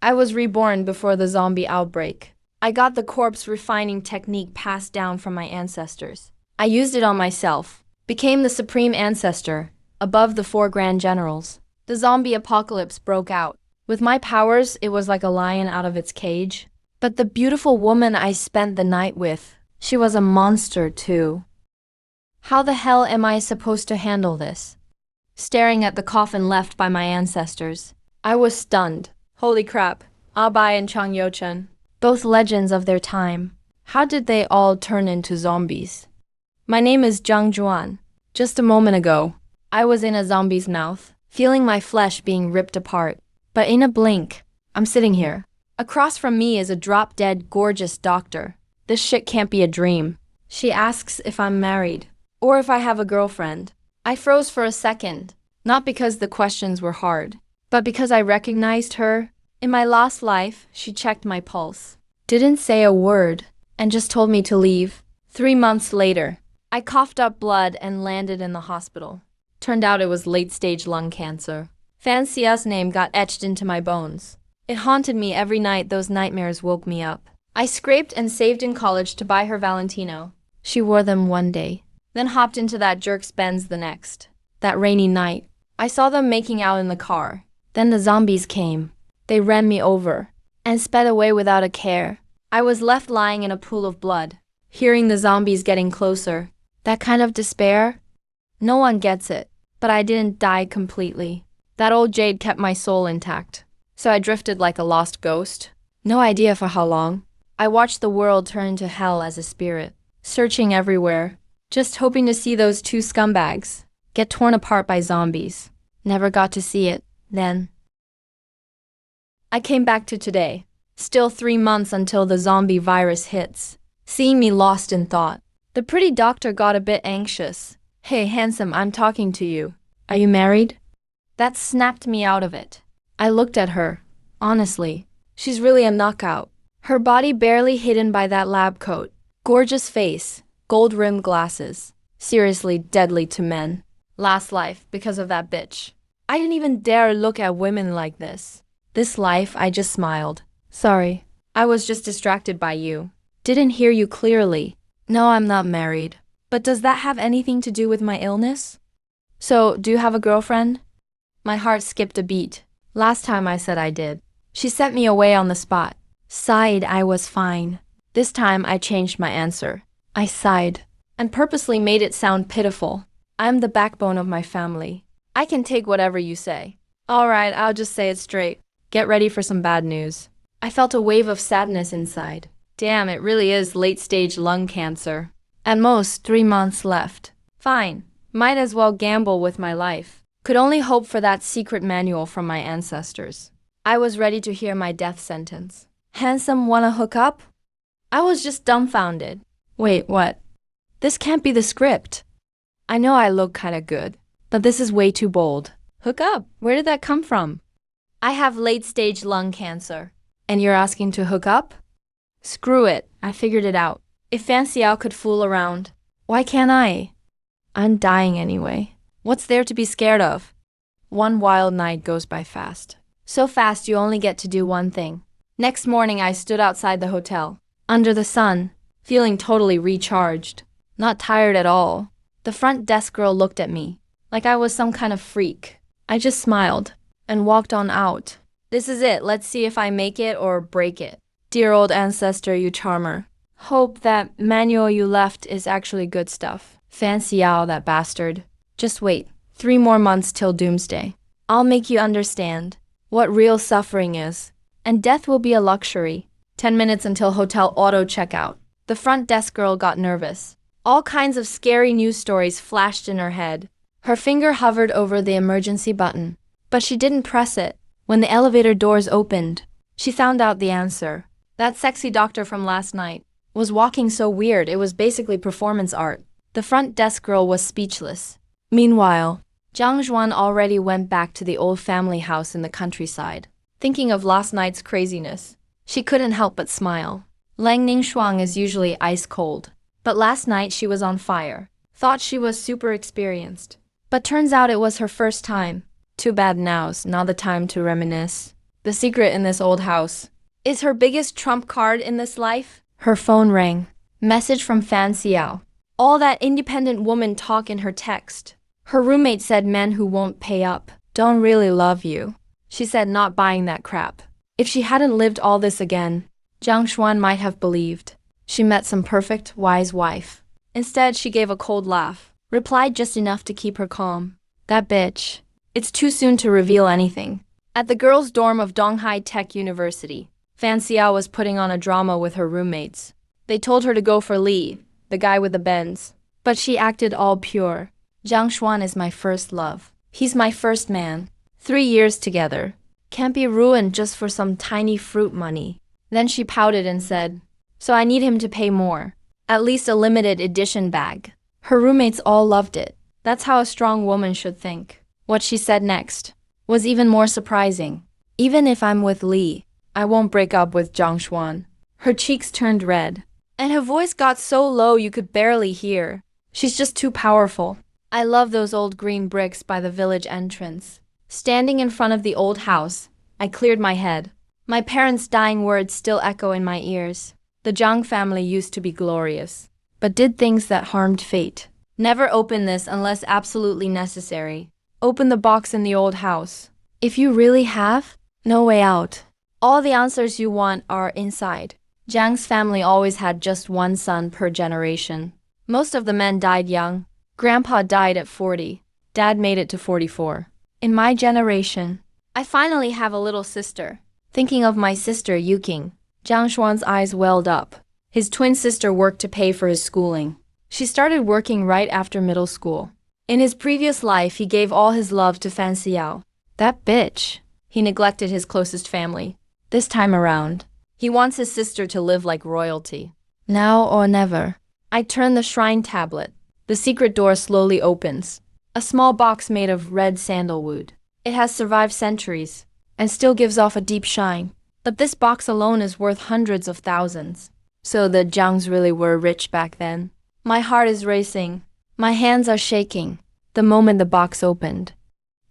I was reborn before the zombie outbreak. I got the corpse refining technique passed down from my ancestors. I used it on myself, became the supreme ancestor, above the 4 grand generals. The zombie apocalypse broke out. With my powers, it was like a lion out of its cage. But the beautiful woman I spent the night with, she was a monster too. How the hell am I supposed to handle this? Staring at the coffin left by my ancestors, I was stunned. Holy crap, Abai and Chang Youchen, both legends of their time. How did they all turn into zombies? My name is Zhang Juan. Just a moment ago, I was in a zombie's mouth, feeling my flesh being ripped apart. But in a blink, I'm sitting here. Across from me is a drop-dead, gorgeous doctor. This shit can't be a dream. She asks if I'm married, or if I have a girlfriend. I froze for a second, not because the questions were hard, but because I recognized her. In my last life, she checked my pulse, didn't say a word, and just told me to leave. 3 months later, I coughed up blood and landed in the hospital. Turned out it was late-stage lung cancer. Fan Xia's name got etched into my bones. It haunted me every night. Those nightmares woke me up. I scraped and saved in college to buy her Valentino. She wore them one day, then hopped into that jerk's Benz the next. That rainy night, I saw them making out in the car. Then the zombies came. They ran me over and sped away without a care. I was left lying in a pool of blood, hearing the zombies getting closer. That kind of despair? No one gets it, but I didn't die completely. That old jade kept my soul intact. So I drifted like a lost ghost. No idea for how long. I watched the world turn into hell as a spirit, searching everywhere, just hoping to see those 2 scumbags get torn apart by zombies. Never got to see it, then. I came back to today. Still 3 months until the zombie virus hits. Seeing me lost in thought. The pretty doctor got a bit anxious. Hey, handsome, I'm talking to you. Are you married? That snapped me out of it. I looked at her. Honestly, she's really a knockout. Her body barely hidden by that lab coat. Gorgeous face, gold-rimmed glasses. Seriously deadly to men. Last life, because of that bitch. I didn't even dare look at women like this. This life, I just smiled. Sorry, I was just distracted by you. Didn't hear you clearly. No, I'm not married. But does that have anything to do with my illness? So, do you have a girlfriend? My heart skipped a beat. Last time I said I did. She sent me away on the spot. Sighed I was fine. This time I changed my answer. I sighed, and purposely made it sound pitiful. I'm the backbone of my family. I can take whatever you say. Alright, I'll just say it straight. Get ready for some bad news. I felt a wave of sadness inside. Damn, it really is late-stage lung cancer. At most, 3 months left. Fine. Might as well gamble with my life. Could only hope for that secret manual from my ancestors. I was ready to hear my death sentence. Handsome, wanna hook up? I was just dumbfounded. Wait, what? This can't be the script. I know I look kinda good, but this is way too bold. Hook up? Where did that come from? I have late-stage lung cancer. And you're asking to hook up? Screw it, I figured it out. If Fan Xiao could fool around, why can't I? I'm dying anyway. What's there to be scared of? One wild night goes by fast. So fast you only get to do one thing. Next morning I stood outside the hotel, under the sun, feeling totally recharged. Not tired at all. The front desk girl looked at me, like I was some kind of freak. I just smiled, and walked on out. This is it, let's see if I make it or break it. Dear old ancestor, you charmer. Hope that manual you left is actually good stuff. Fan Xiao, that bastard. Just wait, 3 more months till doomsday. I'll make you understand what real suffering is. And death will be a luxury. 10 minutes until hotel auto checkout. The front desk girl got nervous. All kinds of scary news stories flashed in her head. Her finger hovered over the emergency button, but she didn't press it. When the elevator doors opened, she found out the answer. That sexy doctor from last night was walking so weird it was basically performance art. The front desk girl was speechless. Meanwhile, Zhang Zhuan already went back to the old family house in the countryside. Thinking of last night's craziness, she couldn't help but smile. Lang Ningshuang is usually ice cold, but last night she was on fire. Thought she was super experienced, but turns out it was her first time. Too bad now's not the time to reminisce. The secret in this old house is her biggest trump card in this life. Her phone rang. Message from Fan Xiao. All that independent woman talk in her text. Her roommate said men who won't pay up don't really love you. She said not buying that crap. If she hadn't lived all this again, Jiang Xuan might have believed she met some perfect, wise wife. Instead, she gave a cold laugh, replied just enough to keep her calm. That bitch. It's too soon to reveal anything. At the girls' dorm of Donghai Tech University, Fan Xiao was putting on a drama with her roommates. They told her to go for Li, the guy with the Benz. But she acted all pure. Jiang Xuan is my first love. He's my first man. 3 years together. Can't be ruined just for some tiny fruit money. Then she pouted and said, so I need him to pay more. At least a limited edition bag. Her roommates all loved it. That's how a strong woman should think. What she said next was even more surprising. Even if I'm with Li, I won't break up with Jiang Xuan. Her cheeks turned red, and her voice got so low you could barely hear. She's just too powerful. I love those old green bricks by the village entrance. Standing in front of the old house, I cleared my head. My parents' dying words still echo in my ears. The Zhang family used to be glorious, but did things that harmed fate. Never open this unless absolutely necessary. Open the box in the old house. If you really have, no way out. All the answers you want are inside. Zhang's family always had just one son per generation. Most of the men died young. Grandpa died at 40. Dad made it to 44. In my generation, I finally have a little sister. Thinking of my sister Yuking, Jiang Xuan's eyes welled up. His twin sister worked to pay for his schooling. She started working right after middle school. In his previous life, he gave all his love to Fan Xiao. That bitch. He neglected his closest family. This time around, he wants his sister to live like royalty. Now or never. I turn the shrine tablet. The secret door slowly opens. A small box made of red sandalwood. It has survived centuries and still gives off a deep shine. But this box alone is worth hundreds of thousands. So the Jiangs really were rich back then. My heart is racing. My hands are shaking. The moment the box opened,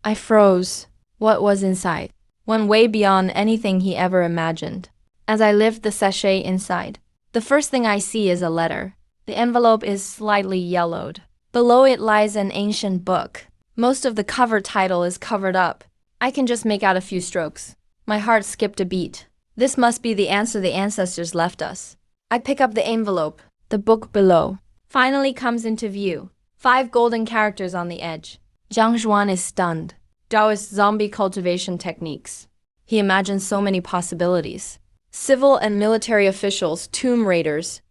I froze. What was inside went way beyond anything he ever imagined. As I lift the sachet inside, the first thing I see is a letter. The envelope is slightly yellowed. Below it lies an ancient book. Most of the cover title is covered up. I can just make out a few strokes. My heart skipped a beat. This must be the answer the ancestors left us. I pick up the envelope. The book below finally comes into view. 5 golden characters on the edge. Jiang Xuan is stunned. Taoist zombie cultivation techniques. He imagines so many possibilities. Civil and military officials, tomb raiders.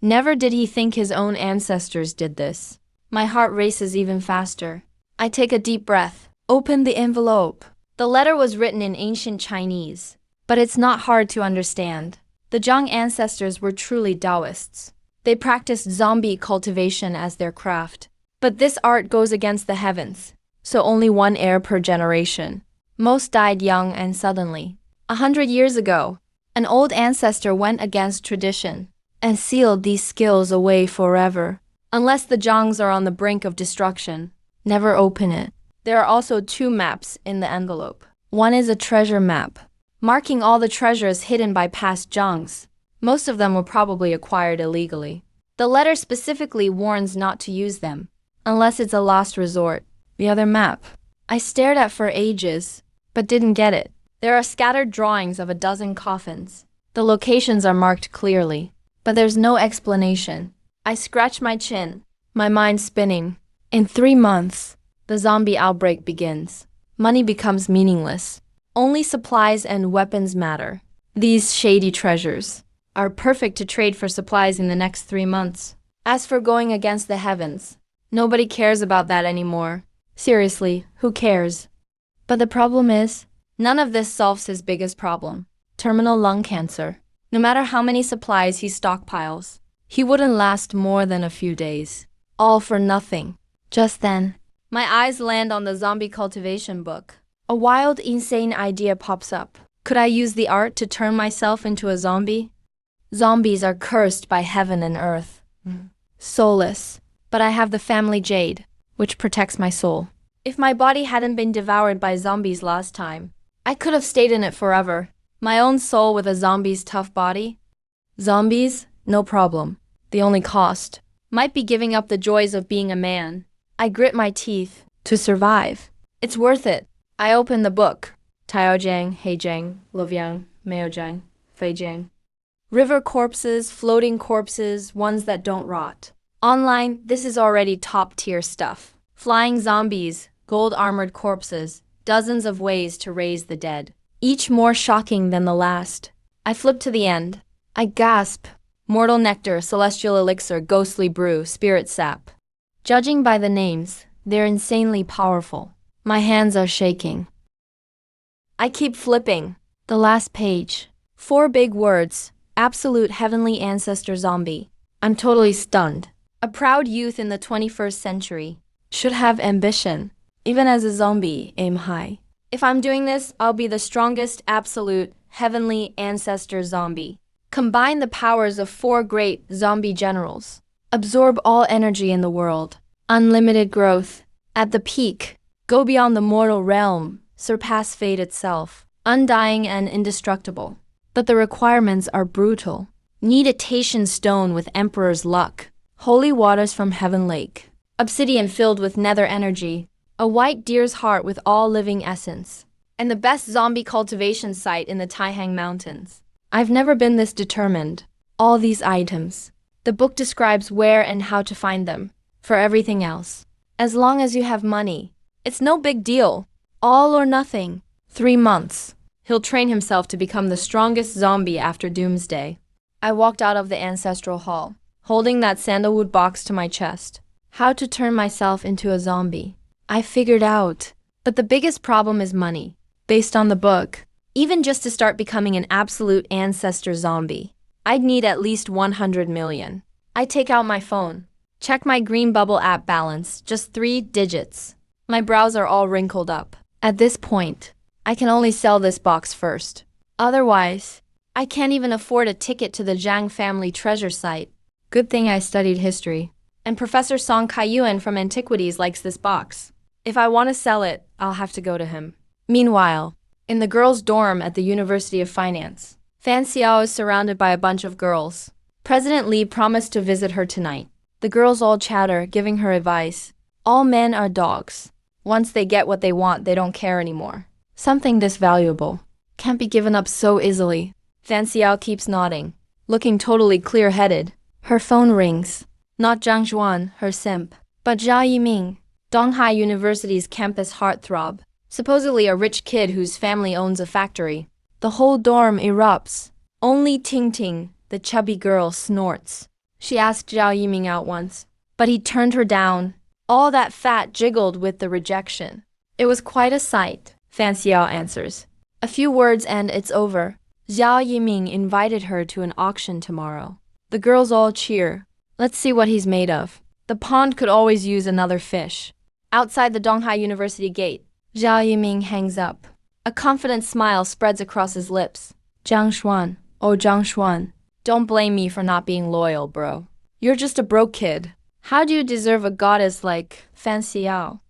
Never did he think his own ancestors did this. My heart races even faster. I take a deep breath. Open the envelope. The letter was written in ancient Chinese, but it's not hard to understand. The Zhang ancestors were truly Taoists. They practiced zombie cultivation as their craft. But this art goes against the heavens, so only one heir per generation. Most died young and suddenly. 100 years ago, an old ancestor went against tradition and sealed these skills away forever. Unless the Zhangs are on the brink of destruction, never open it. There are also 2 maps in the envelope. One is a treasure map, marking all the treasures hidden by past Zhangs. Most of them were probably acquired illegally. The letter specifically warns not to use them, unless it's a last resort. The other map, I stared at for ages, but didn't get it. There are scattered drawings of a dozen coffins. The locations are marked clearly, but there's no explanation. I scratch my chin, my mind spinning. In 3 months, the zombie outbreak begins. Money becomes meaningless. Only supplies and weapons matter. These shady treasures are perfect to trade for supplies in the next 3 months. As for going against the heavens, nobody cares about that anymore. Seriously, who cares? But the problem is, none of this solves his biggest problem, terminal lung cancer. No matter how many supplies he stockpiles, he wouldn't last more than a few days. All for nothing. Just then, my eyes land on the zombie cultivation book. A wild, insane idea pops up. Could I use the art to turn myself into a zombie? Zombies are cursed by heaven and earth. Soulless. But I have the family jade, which protects my soul. If my body hadn't been devoured by zombies last time, I could have stayed in it forever. My own soul with a zombie's tough body. Zombies? No problem. The only cost might be giving up the joys of being a man. I grit my teeth to survive. It's worth it. I open the book. Taojiang, Heijiang, Luoyang, Maojiang, Feijiang. River corpses, floating corpses, ones that don't rot. Online, this is already top-tier stuff. Flying zombies, gold-armored corpses, dozens of ways to raise the dead. Each more shocking than the last. I flip to the end. I gasp. Mortal nectar, celestial elixir, ghostly brew, spirit sap. Judging by the names, they're insanely powerful. My hands are shaking. I keep flipping. The last page. 4 big words. Absolute heavenly ancestor zombie. I'm totally stunned. A proud youth in the 21st century. Should have ambition. Even as a zombie, aim high. If I'm doing this, I'll be the strongest absolute heavenly ancestor zombie. Combine the powers of 4 great zombie generals. Absorb all energy in the world. Unlimited growth. At the peak. Go beyond the mortal realm. Surpass fate itself. Undying and indestructible. But the requirements are brutal. Need a Taitian stone with emperor's luck. Holy waters from Heaven Lake. Obsidian filled with nether energy. A white deer's heart with all living essence. And the best zombie cultivation site in the Taihang Mountains. I've never been this determined. All these items. The book describes where and how to find them. For everything else. As long as you have money. It's no big deal. All or nothing. 3 months. He'll train himself to become the strongest zombie after doomsday. I walked out of the ancestral hall, holding that sandalwood box to my chest. How to turn myself into a zombie. I figured out. But the biggest problem is money. Based on the book, even just to start becoming an absolute ancestor zombie, I'd need at least 100 million. I take out my phone. Check my green bubble app balance, just 3 digits. My brows are all wrinkled up. At this point, I can only sell this box first. Otherwise, I can't even afford a ticket to the Zhang family treasure site. Good thing I studied history. And Professor Song Kaiyuan from Antiquities likes this box. If I want to sell it, I'll have to go to him. Meanwhile, in the girls' dorm at the University of Finance, Fan Xiao is surrounded by a bunch of girls. President Li promised to visit her tonight. The girls all chatter, giving her advice. All men are dogs. Once they get what they want, they don't care anymore. Something this valuable can't be given up so easily. Fan Xiao keeps nodding, looking totally clear-headed. Her phone rings. Not Zhang Zhuan, her simp, but Zhao Yiming, Donghai University's campus heartthrob. Supposedly a rich kid whose family owns a factory. The whole dorm erupts. Only Ting Ting, the chubby girl, snorts. She asked Zhao Yiming out once, but he turned her down. All that fat jiggled with the rejection. It was quite a sight, Fan Xiao answers. A few words and it's over. Zhao Yiming invited her to an auction tomorrow. The girls all cheer. Let's see what he's made of. The pond could always use another fish. Outside the Donghai University gate, Zhao Yiming hangs up. A confident smile spreads across his lips. Zhang Xuan, oh Zhang Xuan, don't blame me for not being loyal, bro. You're just a broke kid. How do you deserve a goddess like Fan Xiao?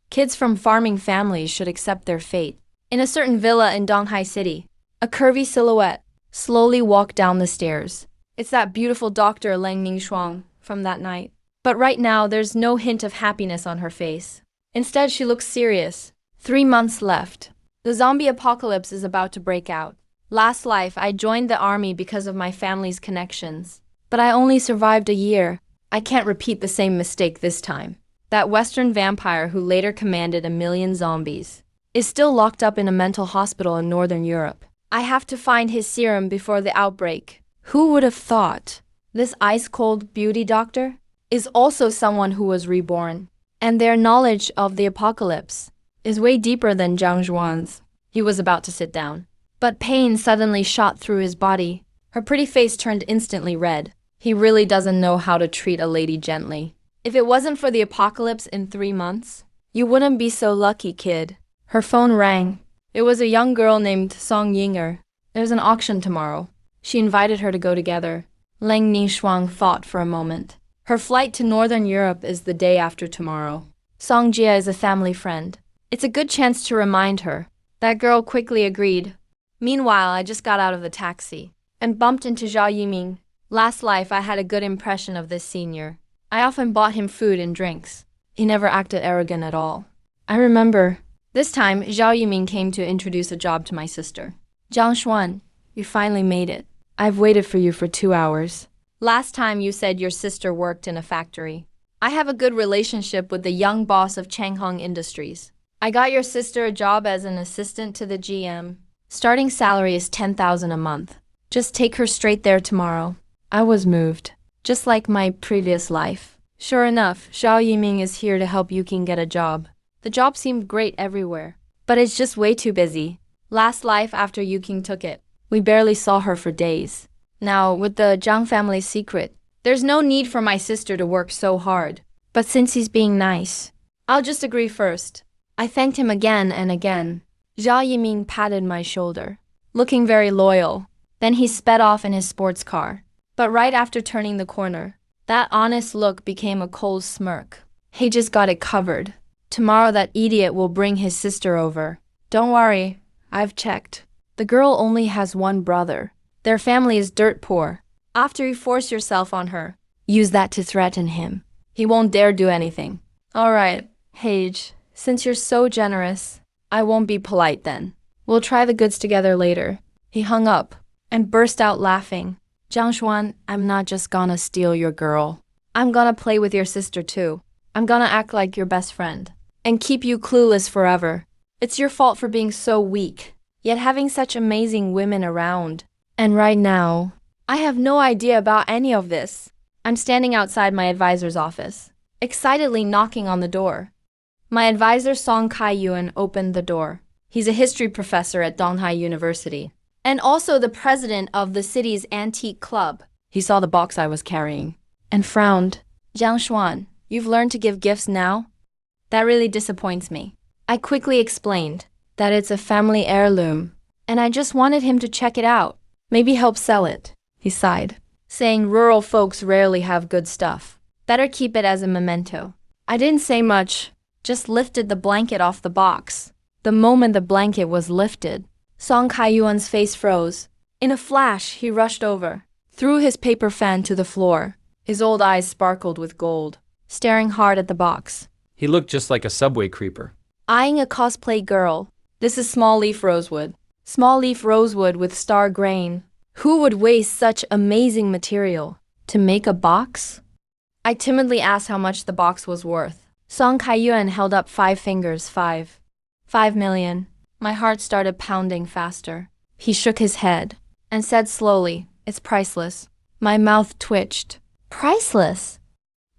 Kids from farming families should accept their fate. In a certain villa in Donghai City, a curvy silhouette slowly walked down the stairs. It's that beautiful doctor Lang Ningxuang from that night. But right now, there's no hint of happiness on her face. Instead, she looks serious. 3 months left. The zombie apocalypse is about to break out. Last life, I joined the army because of my family's connections. But I only survived a year. I can't repeat the same mistake this time. That Western vampire who later commanded 1 million zombies is still locked up in a mental hospital in Northern Europe. I have to find his serum before the outbreak. Who would have thought? This ice-cold beauty doctor is also someone who was reborn. And their knowledge of the apocalypse is way deeper than Zhang Zhuan's. He was about to sit down. But pain suddenly shot through his body. Her pretty face turned instantly red. He really doesn't know how to treat a lady gently. If it wasn't for the apocalypse in 3 months, you wouldn't be so lucky, kid. Her phone rang. It was a young girl named Song Yinger. There's an auction tomorrow. She invited her to go together. Lang Ningxuang thought for a moment. Her flight to Northern Europe is the day after tomorrow. Song Jia is a family friend. It's a good chance to remind her. That girl quickly agreed. Meanwhile, I just got out of the taxi and bumped into Zhao Yiming. Last life, I had a good impression of this senior. I often bought him food and drinks. He never acted arrogant at all. I remember. This time, Zhao Yiming came to introduce a job to my sister. Jiang Xuan, you finally made it. I've waited for you for 2 hours. Last time you said your sister worked in a factory. I have a good relationship with the young boss of Changhong Industries. I got your sister a job as an assistant to the GM. Starting salary is 10,000 a month. Just take her straight there tomorrow. I was moved. Just like my previous life. Sure enough, Zhao Yiming is here to help Yuking get a job. The job seemed great everywhere. But it's just way too busy. Last life after Yuking took it, we barely saw her for days. Now, with the Zhang family secret, there's no need for my sister to work so hard. But since he's being nice, I'll just agree first. I thanked him again and again. Zhao Yiming patted my shoulder, looking very loyal. Then he sped off in his sports car. But right after turning the corner, that honest look became a cold smirk. He just got it covered. Tomorrow that idiot will bring his sister over. Don't worry, I've checked. The girl only has one brother. Their family is dirt poor. After you force yourself on her, use that to threaten him. He won't dare do anything. All right, Hage, since you're so generous, I won't be polite then. We'll try the goods together later. He hung up and burst out laughing. Jiang Xuan, I'm not just gonna steal your girl. I'm gonna play with your sister too. I'm gonna act like your best friend and keep you clueless forever. It's your fault for being so weak, yet having such amazing women around. And right now, I have no idea about any of this. I'm standing outside my advisor's office, excitedly knocking on the door. My advisor Song Kai-yuan opened the door. He's a history professor at Donghai University, and also the president of the city's antique club. He saw the box I was carrying and frowned. Jiang Xuan, you've learned to give gifts now? That really disappoints me. I quickly explained that it's a family heirloom, and I just wanted him to check it out. Maybe help sell it. He sighed, saying rural folks rarely have good stuff. Better keep it as a memento. I didn't say much, just lifted the blanket off the box. The moment the blanket was lifted, Song Kai-yuan's face froze. In a flash, he rushed over, threw his paper fan to the floor. His old eyes sparkled with gold, staring hard at the box. He looked just like a subway creeper. Eyeing a cosplay girl. This is small leaf rosewood. Small leaf rosewood with star grain. Who would waste such amazing material to make a box? I timidly asked how much the box was worth. Song Kai-yuan held up 5 fingers. 5 million. My heart started pounding faster. He shook his head and said slowly, "It's priceless." My mouth twitched. Priceless?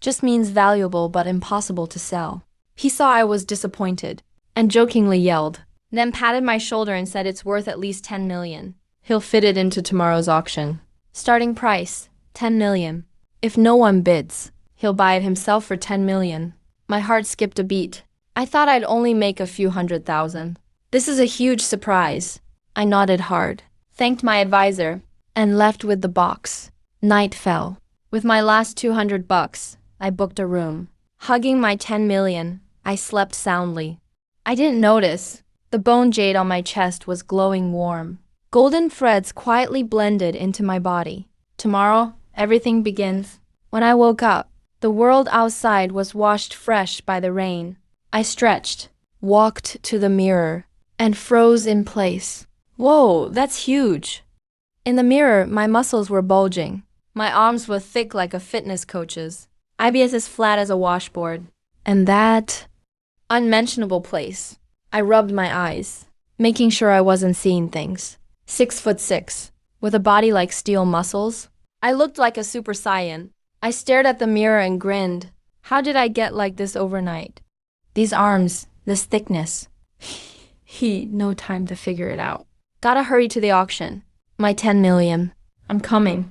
Just means valuable but impossible to sell. He saw I was disappointed and jokingly yelled, then patted my shoulder and said it's worth at least 10 million. He'll fit it into tomorrow's auction. Starting price, 10 million. If no one bids, he'll buy it himself for 10 million. My heart skipped a beat. I thought I'd only make a few 100,000. This is a huge surprise. I nodded hard, thanked my advisor, and left with the box. Night fell. With my last 200 bucks, I booked a room. Hugging my 10 million, I slept soundly. I didn't notice. The bone jade on my chest was glowing warm. Golden threads quietly blended into my body. Tomorrow, everything begins. When I woke up, the world outside was washed fresh by the rain. I stretched, walked to the mirror, and froze in place. Whoa, that's huge. In the mirror, my muscles were bulging. My arms were thick like a fitness coach's. IBS as flat as a washboard. And that unmentionable place. I rubbed my eyes, making sure I wasn't seeing things. 6'6", with a body like steel muscles. I looked like a super saiyan. I stared at the mirror and grinned. How did I get like this overnight? These arms, this thickness. No time to figure it out. Gotta hurry to the auction. My 10 million. I'm coming.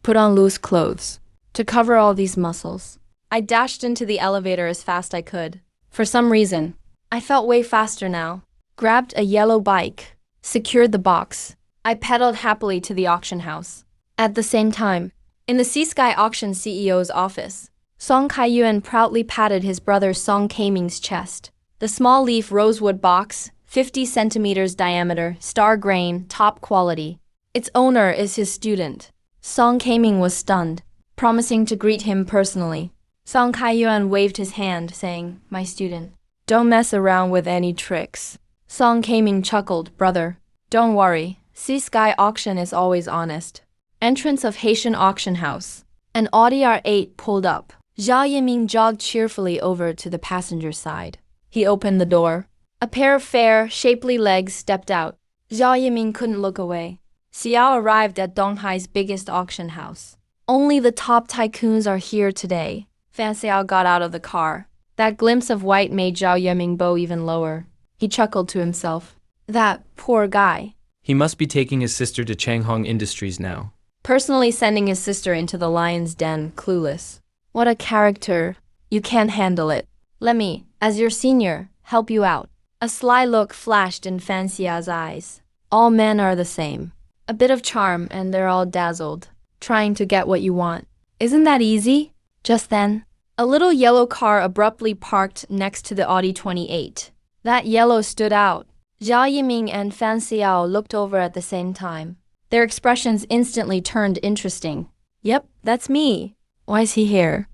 Put on loose clothes to cover all these muscles. I dashed into the elevator as fast I could. For some reason, I felt way faster now. Grabbed a yellow bike, secured the box. I pedaled happily to the auction house. At the same time, in the Seasky Auction CEO's office, Song Kai-yuan proudly patted his brother Song Kaiming's chest. The small leaf rosewood box 50 centimeters diameter, star grain, top quality. Its owner is his student. Song Kaiming was stunned, promising to greet him personally. Song Kaiyuan waved his hand, saying, "My student, don't mess around with any tricks." Song Kaiming chuckled, "Brother, don't worry. Sea Sky Auction is always honest." Entrance of Haitian auction house. An Audi R8 pulled up. Zhao Yiming jogged cheerfully over to the passenger side. He opened the door. A pair of fair, shapely legs stepped out. Zhao Yiming couldn't look away. Xiao arrived at Donghai's biggest auction house. "Only the top tycoons are here today." Fan Xiao got out of the car. That glimpse of white made Zhao Yiming bow even lower. He chuckled to himself. That poor guy. He must be taking his sister to Changhong Industries now. Personally sending his sister into the lion's den, clueless. What a character. You can't handle it. Let me, as your senior, help you out. A sly look flashed in Fan Xiao's eyes. All men are the same. A bit of charm and they're all dazzled, trying to get what you want. Isn't that easy? Just then, a little yellow car abruptly parked next to the Audi 28. That yellow stood out. Zhao Yiming and Fan Xiao looked over at the same time. Their expressions instantly turned interesting. Yep, that's me. Why is he here?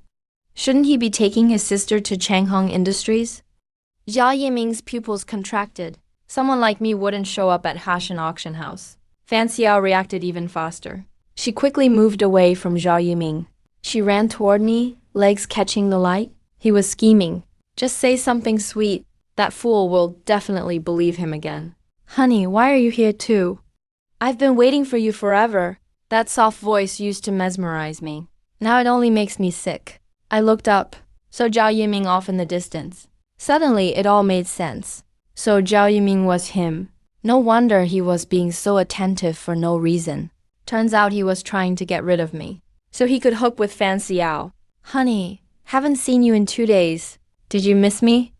Shouldn't he be taking his sister to Changhong Industries? Zhao Yiming's pupils contracted. Someone like me wouldn't show up at Haitian auction house. Fan Xiao reacted even faster. She quickly moved away from Zhao Yiming. She ran toward me, legs catching the light. He was scheming. Just say something sweet. That fool will definitely believe him again. Honey, why are you here too? I've been waiting for you forever. That soft voice used to mesmerize me. Now it only makes me sick. I looked up, saw Zhao Yiming off in the distance. Suddenly, it all made sense. So Zhao Yiming was him. No wonder he was being so attentive for no reason. Turns out he was trying to get rid of me, so he could hook with Fan Xiao. Honey, haven't seen you in 2 days. Did you miss me?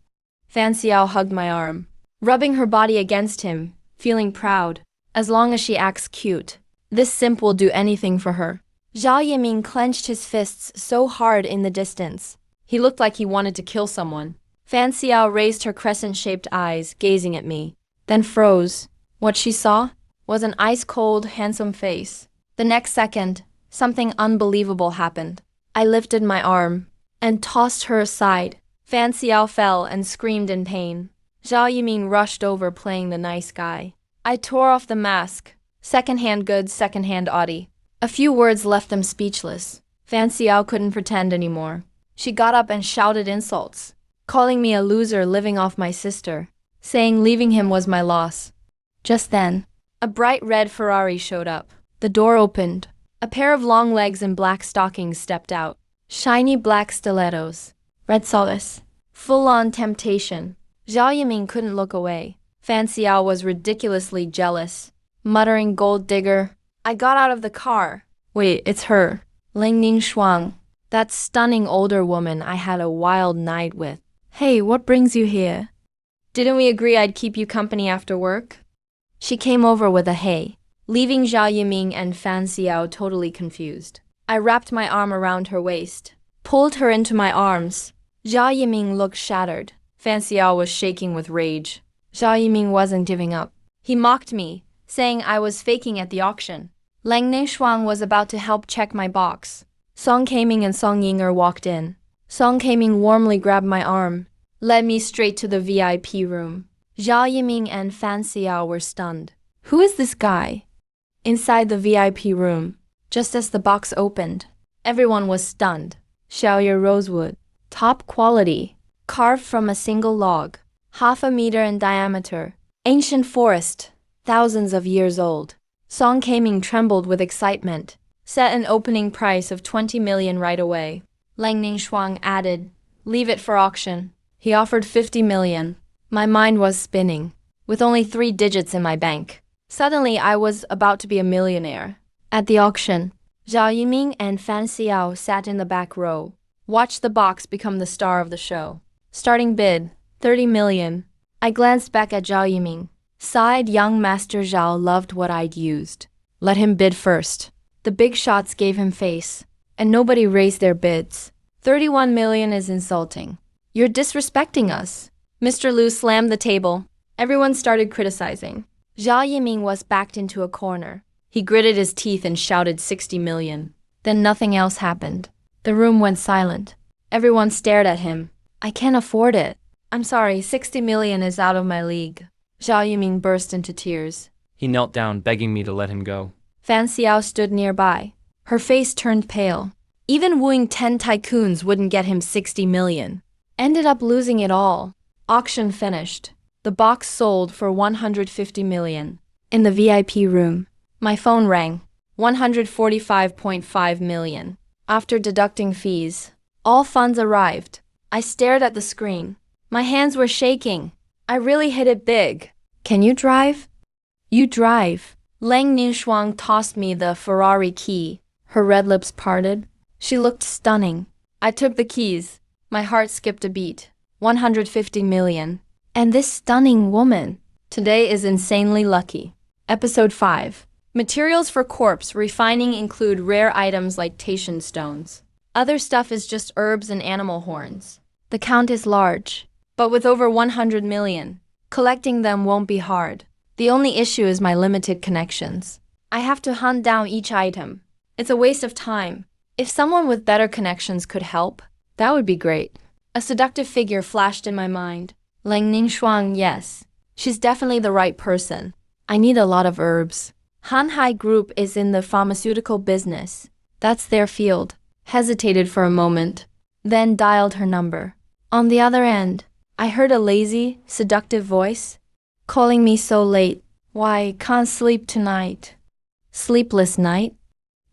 Fan Xiao hugged my arm, rubbing her body against him, feeling proud. As long as she acts cute, this simp will do anything for her. Zhao Yiming clenched his fists so hard in the distance. He looked like he wanted to kill someone. Fan Xiao raised her crescent-shaped eyes, gazing at me, then froze. What she saw was an ice-cold, handsome face. The next second, something unbelievable happened. I lifted my arm and tossed her aside. Fan Xiao fell and screamed in pain. Zhao Yiming rushed over, playing the nice guy. I tore off the mask. Second-hand goods, second-hand Audi. A few words left them speechless. Fan Xiao couldn't pretend anymore. She got up and shouted insults, calling me a loser living off my sister, saying leaving him was my loss. Just then, a bright red Ferrari showed up. The door opened. A pair of long legs and black stockings stepped out. Shiny black stilettos. Red solace. Full-on temptation. Zhao Yiming couldn't look away. Fan Xiao was ridiculously jealous, muttering gold digger. I got out of the car. Wait, it's her. Ling Ning Shuang. That stunning older woman I had a wild night with. Hey, what brings you here? Didn't we agree I'd keep you company after work? She came over with a hey, leaving Zhao Yiming and Fan Xiao totally confused. I wrapped my arm around her waist, pulled her into my arms. Zhao Yiming looked shattered. Fan Xiao was shaking with rage. Zhao Yiming wasn't giving up. He mocked me, saying I was faking at the auction. Lang Shuang was about to help check my box. Song Kaiming and Song Yinger walked in. Song Kaiming warmly grabbed my arm, led me straight to the VIP room. Zhao Yiming and Fan Xiao were stunned. Who is this guy? Inside the VIP room, just as the box opened, everyone was stunned. Xiaoye rosewood, top quality, carved from a single log, 1/2 meter in diameter, ancient forest, thousands of years old. Song Kaiming trembled with excitement, set an opening price of 20 million right away. Lang Shuang added, leave it for auction. He offered 50 million. My mind was spinning, with only 3 digits in my bank. Suddenly, I was about to be a millionaire. At the auction, Zhao Yiming and Fan Xiao sat in the back row, watched the box become the star of the show. Starting bid, 30 million. I glanced back at Zhao Yiming. Sighed, young Master Zhao loved what I'd used. Let him bid first. The big shots gave him face, and nobody raised their bids. 31 million is insulting. You're disrespecting us. Mr. Liu slammed the table. Everyone started criticizing. Zhao Yiming was backed into a corner. He gritted his teeth and shouted 60 million. Then nothing else happened. The room went silent. Everyone stared at him. I can't afford it. I'm sorry, 60 million is out of my league. Zhao Yiming burst into tears. He knelt down, begging me to let him go. Fan Xiao stood nearby. Her face turned pale. Even wooing 10 tycoons wouldn't get him 60 million. Ended up losing it all. Auction finished. The box sold for 150 million. In the VIP room, my phone rang. 145.5 million. After deducting fees, all funds arrived. I stared at the screen. My hands were shaking. I really hit it big. Can you drive? You drive. Lang Ninshuang tossed me the Ferrari key. Her red lips parted. She looked stunning. I took the keys. My heart skipped a beat. 150 million. And this stunning woman. Today is insanely lucky. Episode 5. Materials for corpse refining include rare items like Taitian stones. Other stuff is just herbs and animal horns. The count is large, but with over 100 million, collecting them won't be hard. The only issue is my limited connections. I have to hunt down each item. It's a waste of time. If someone with better connections could help, that would be great. A seductive figure flashed in my mind. Lang Ninshuang, yes. She's definitely the right person. I need a lot of herbs. Hanhai Group is in the pharmaceutical business. That's their field. Hesitated for a moment, then dialed her number. On the other end, I heard a lazy, seductive voice. Calling me so late. Why, can't sleep tonight. Sleepless night?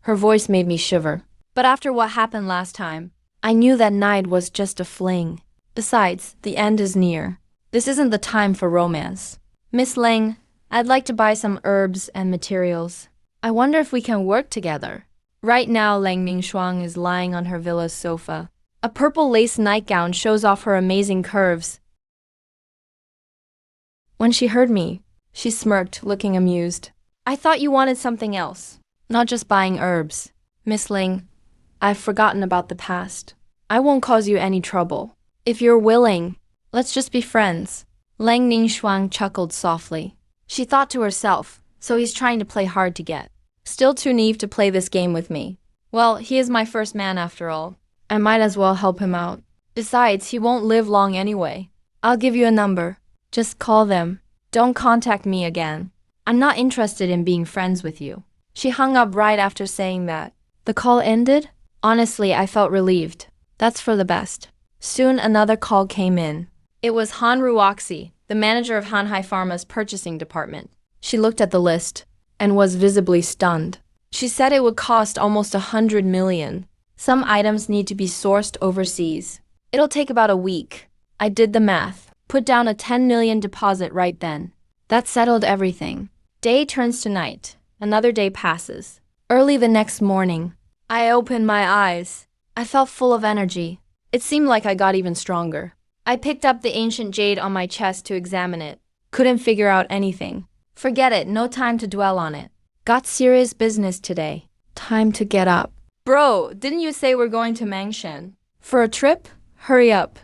Her voice made me shiver. But after what happened last time, I knew that night was just a fling. Besides, the end is near. This isn't the time for romance. Miss Lang, I'd like to buy some herbs and materials. I wonder if we can work together. Right now, Lang Ninshuang is lying on her villa's sofa. A purple lace nightgown shows off her amazing curves. When she heard me, she smirked, looking amused. I thought you wanted something else, not just buying herbs. Miss Ling, I've forgotten about the past. I won't cause you any trouble. If you're willing, let's just be friends. Lang Ninshuang chuckled softly. She thought to herself, so he's trying to play hard to get. Still too naive to play this game with me. Well, he is my first man after all. I might as well help him out. Besides, he won't live long anyway. I'll give you a number. Just call them. Don't contact me again. I'm not interested in being friends with you. She hung up right after saying that. The call ended? Honestly, I felt relieved. That's for the best. Soon another call came in. It was Han Ruoxi, the manager of Hanhai Pharma's purchasing department. She looked at the list and was visibly stunned. She said it would cost almost 100 million. Some items need to be sourced overseas. It'll take about a week. I did the math, put down a 10 million deposit right then. That settled everything. Day turns to night. Another day passes. Early the next morning, I opened my eyes. I felt full of energy. It seemed like I got even stronger. I picked up the ancient jade on my chest to examine it. Couldn't figure out anything. Forget it, no time to dwell on it. Got serious business today. Time to get up. Bro, didn't you say we're going to Mangshan? For a trip? Hurry up.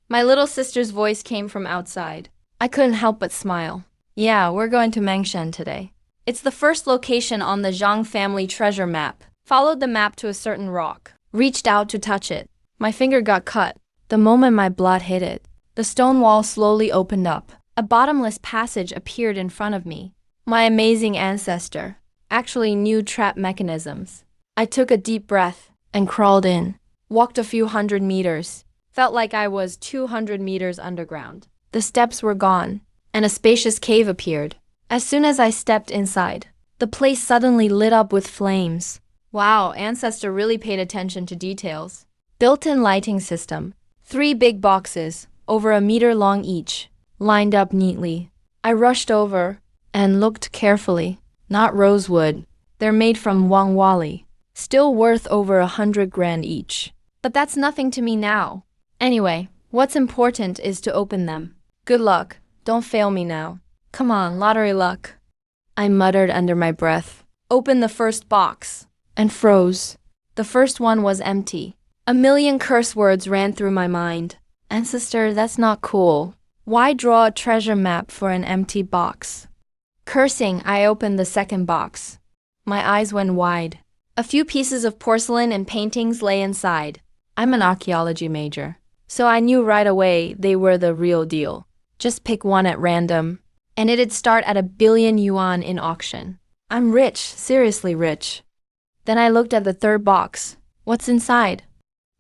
My little sister's voice came from outside. I couldn't help but smile. Yeah, we're going to Mangshan today. It's the first location on the Zhang family treasure map. Followed the map to a certain rock. Reached out to touch it. My finger got cut. The moment my blood hit it, the stone wall slowly opened up. A bottomless passage appeared in front of me. My amazing ancestor actually knew trap mechanisms. I took a deep breath and crawled in. Walked a few hundred meters. Felt like I was 200 meters underground. The steps were gone, and a spacious cave appeared. As soon as I stepped inside, the place suddenly lit up with flames. Wow, ancestor really paid attention to details. Built-in lighting system. 3 big boxes, over a meter long each, lined up neatly. I rushed over and looked carefully. Not rosewood. They're made from Wangwali. Still worth over 100 grand each. But that's nothing to me now. Anyway, what's important is to open them. Good luck. Don't fail me now. Come on, lottery luck. I muttered under my breath. Opened the first box and froze. The first one was empty. A million curse words ran through my mind. Ancestor, that's not cool. Why draw a treasure map for an empty box? Cursing, I opened the second box. My eyes went wide. A few pieces of porcelain and paintings lay inside. I'm an archaeology major, so I knew right away they were the real deal. Just pick one at random, and it'd start at 1 billion yuan in auction. I'm rich, seriously rich. Then I looked at the third box. What's inside?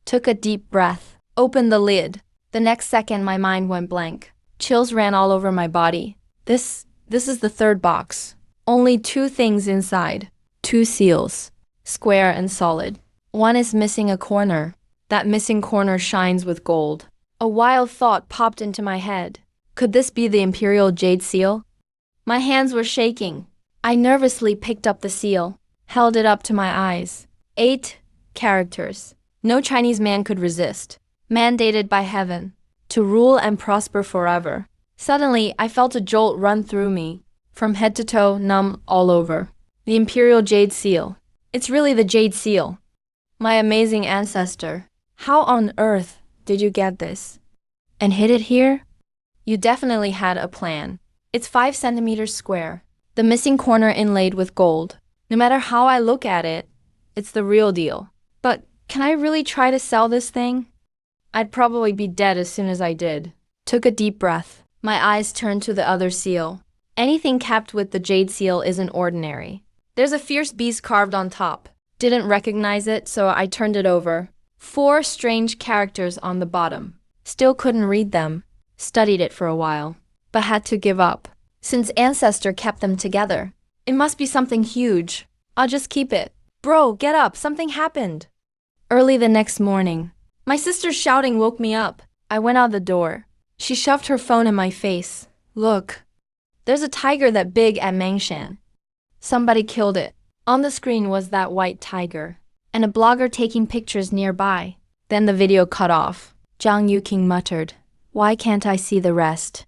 Took a deep breath, opened the lid. The next second my mind went blank. Chills ran all over my body. This is the third box. Only 2 things inside. 2 seals, square and solid. One is missing a corner. That missing corner shines with gold. A wild thought popped into my head. Could this be the imperial jade seal? My hands were shaking. I nervously picked up the seal, held it up to my eyes. 8 characters. No Chinese man could resist. Mandated by heaven to rule and prosper forever. Suddenly, I felt a jolt run through me, from head to toe, numb all over. The imperial jade seal. It's really the jade seal. My amazing ancestor. How on earth did you get this? And hid it here? You definitely had a plan. It's 5 centimeters square. The missing corner inlaid with gold. No matter how I look at it, it's the real deal. But can I really try to sell this thing? I'd probably be dead as soon as I did. Took a deep breath. My eyes turned to the other seal. Anything capped with the jade seal isn't ordinary. There's a fierce beast carved on top. Didn't recognize it, so I turned it over. 4 strange characters on the bottom. Still couldn't read them. Studied it for a while, but had to give up. Since ancestor kept them together, it must be something huge. I'll just keep it. Bro, get up, something happened. Early the next morning, my sister's shouting woke me up. I went out the door. She shoved her phone in my face. Look, there's a tiger that big at Mangshan. Somebody killed it. On the screen was that white tiger, and a blogger taking pictures nearby. Then the video cut off. Zhang Yuqing muttered, "Why can't I see the rest?"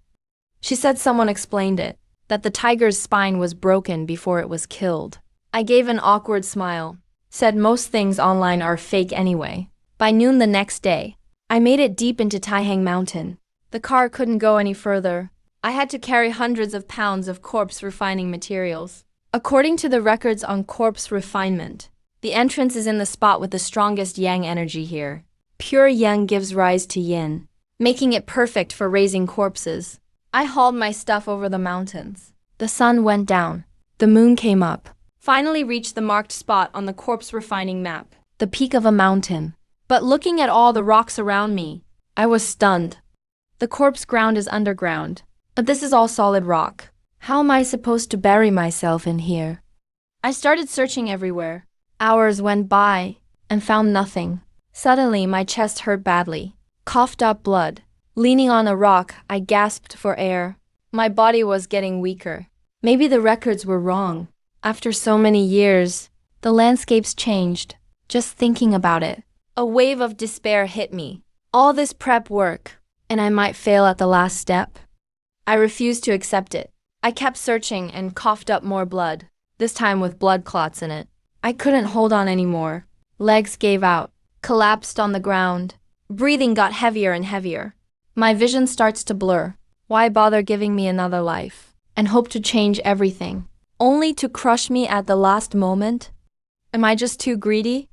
She said someone explained it, that the tiger's spine was broken before it was killed. I gave an awkward smile, said most things online are fake anyway. By noon the next day, I made it deep into Taihang Mountain. The car couldn't go any further. I had to carry hundreds of pounds of corpse refining materials. According to the records on corpse refinement, the entrance is in the spot with the strongest yang energy here. Pure yang gives rise to yin, making it perfect for raising corpses. I hauled my stuff over the mountains. The sun went down. The moon came up. Finally reached the marked spot on the corpse refining map, the peak of a mountain. But looking at all the rocks around me, I was stunned. The corpse ground is underground, but this is all solid rock. How am I supposed to bury myself in here? I started searching everywhere. Hours went by and found nothing. Suddenly, my chest hurt badly. Coughed up blood. Leaning on a rock, I gasped for air. My body was getting weaker. Maybe the records were wrong. After so many years, the landscapes changed. Just thinking about it, a wave of despair hit me. All this prep work, and I might fail at the last step. I refused to accept it. I kept searching and coughed up more blood, this time with blood clots in it. I couldn't hold on anymore. Legs gave out, collapsed on the ground. Breathing got heavier and heavier. My vision starts to blur. Why bother giving me another life and hope to change everything, only to crush me at the last moment? Am I just too greedy?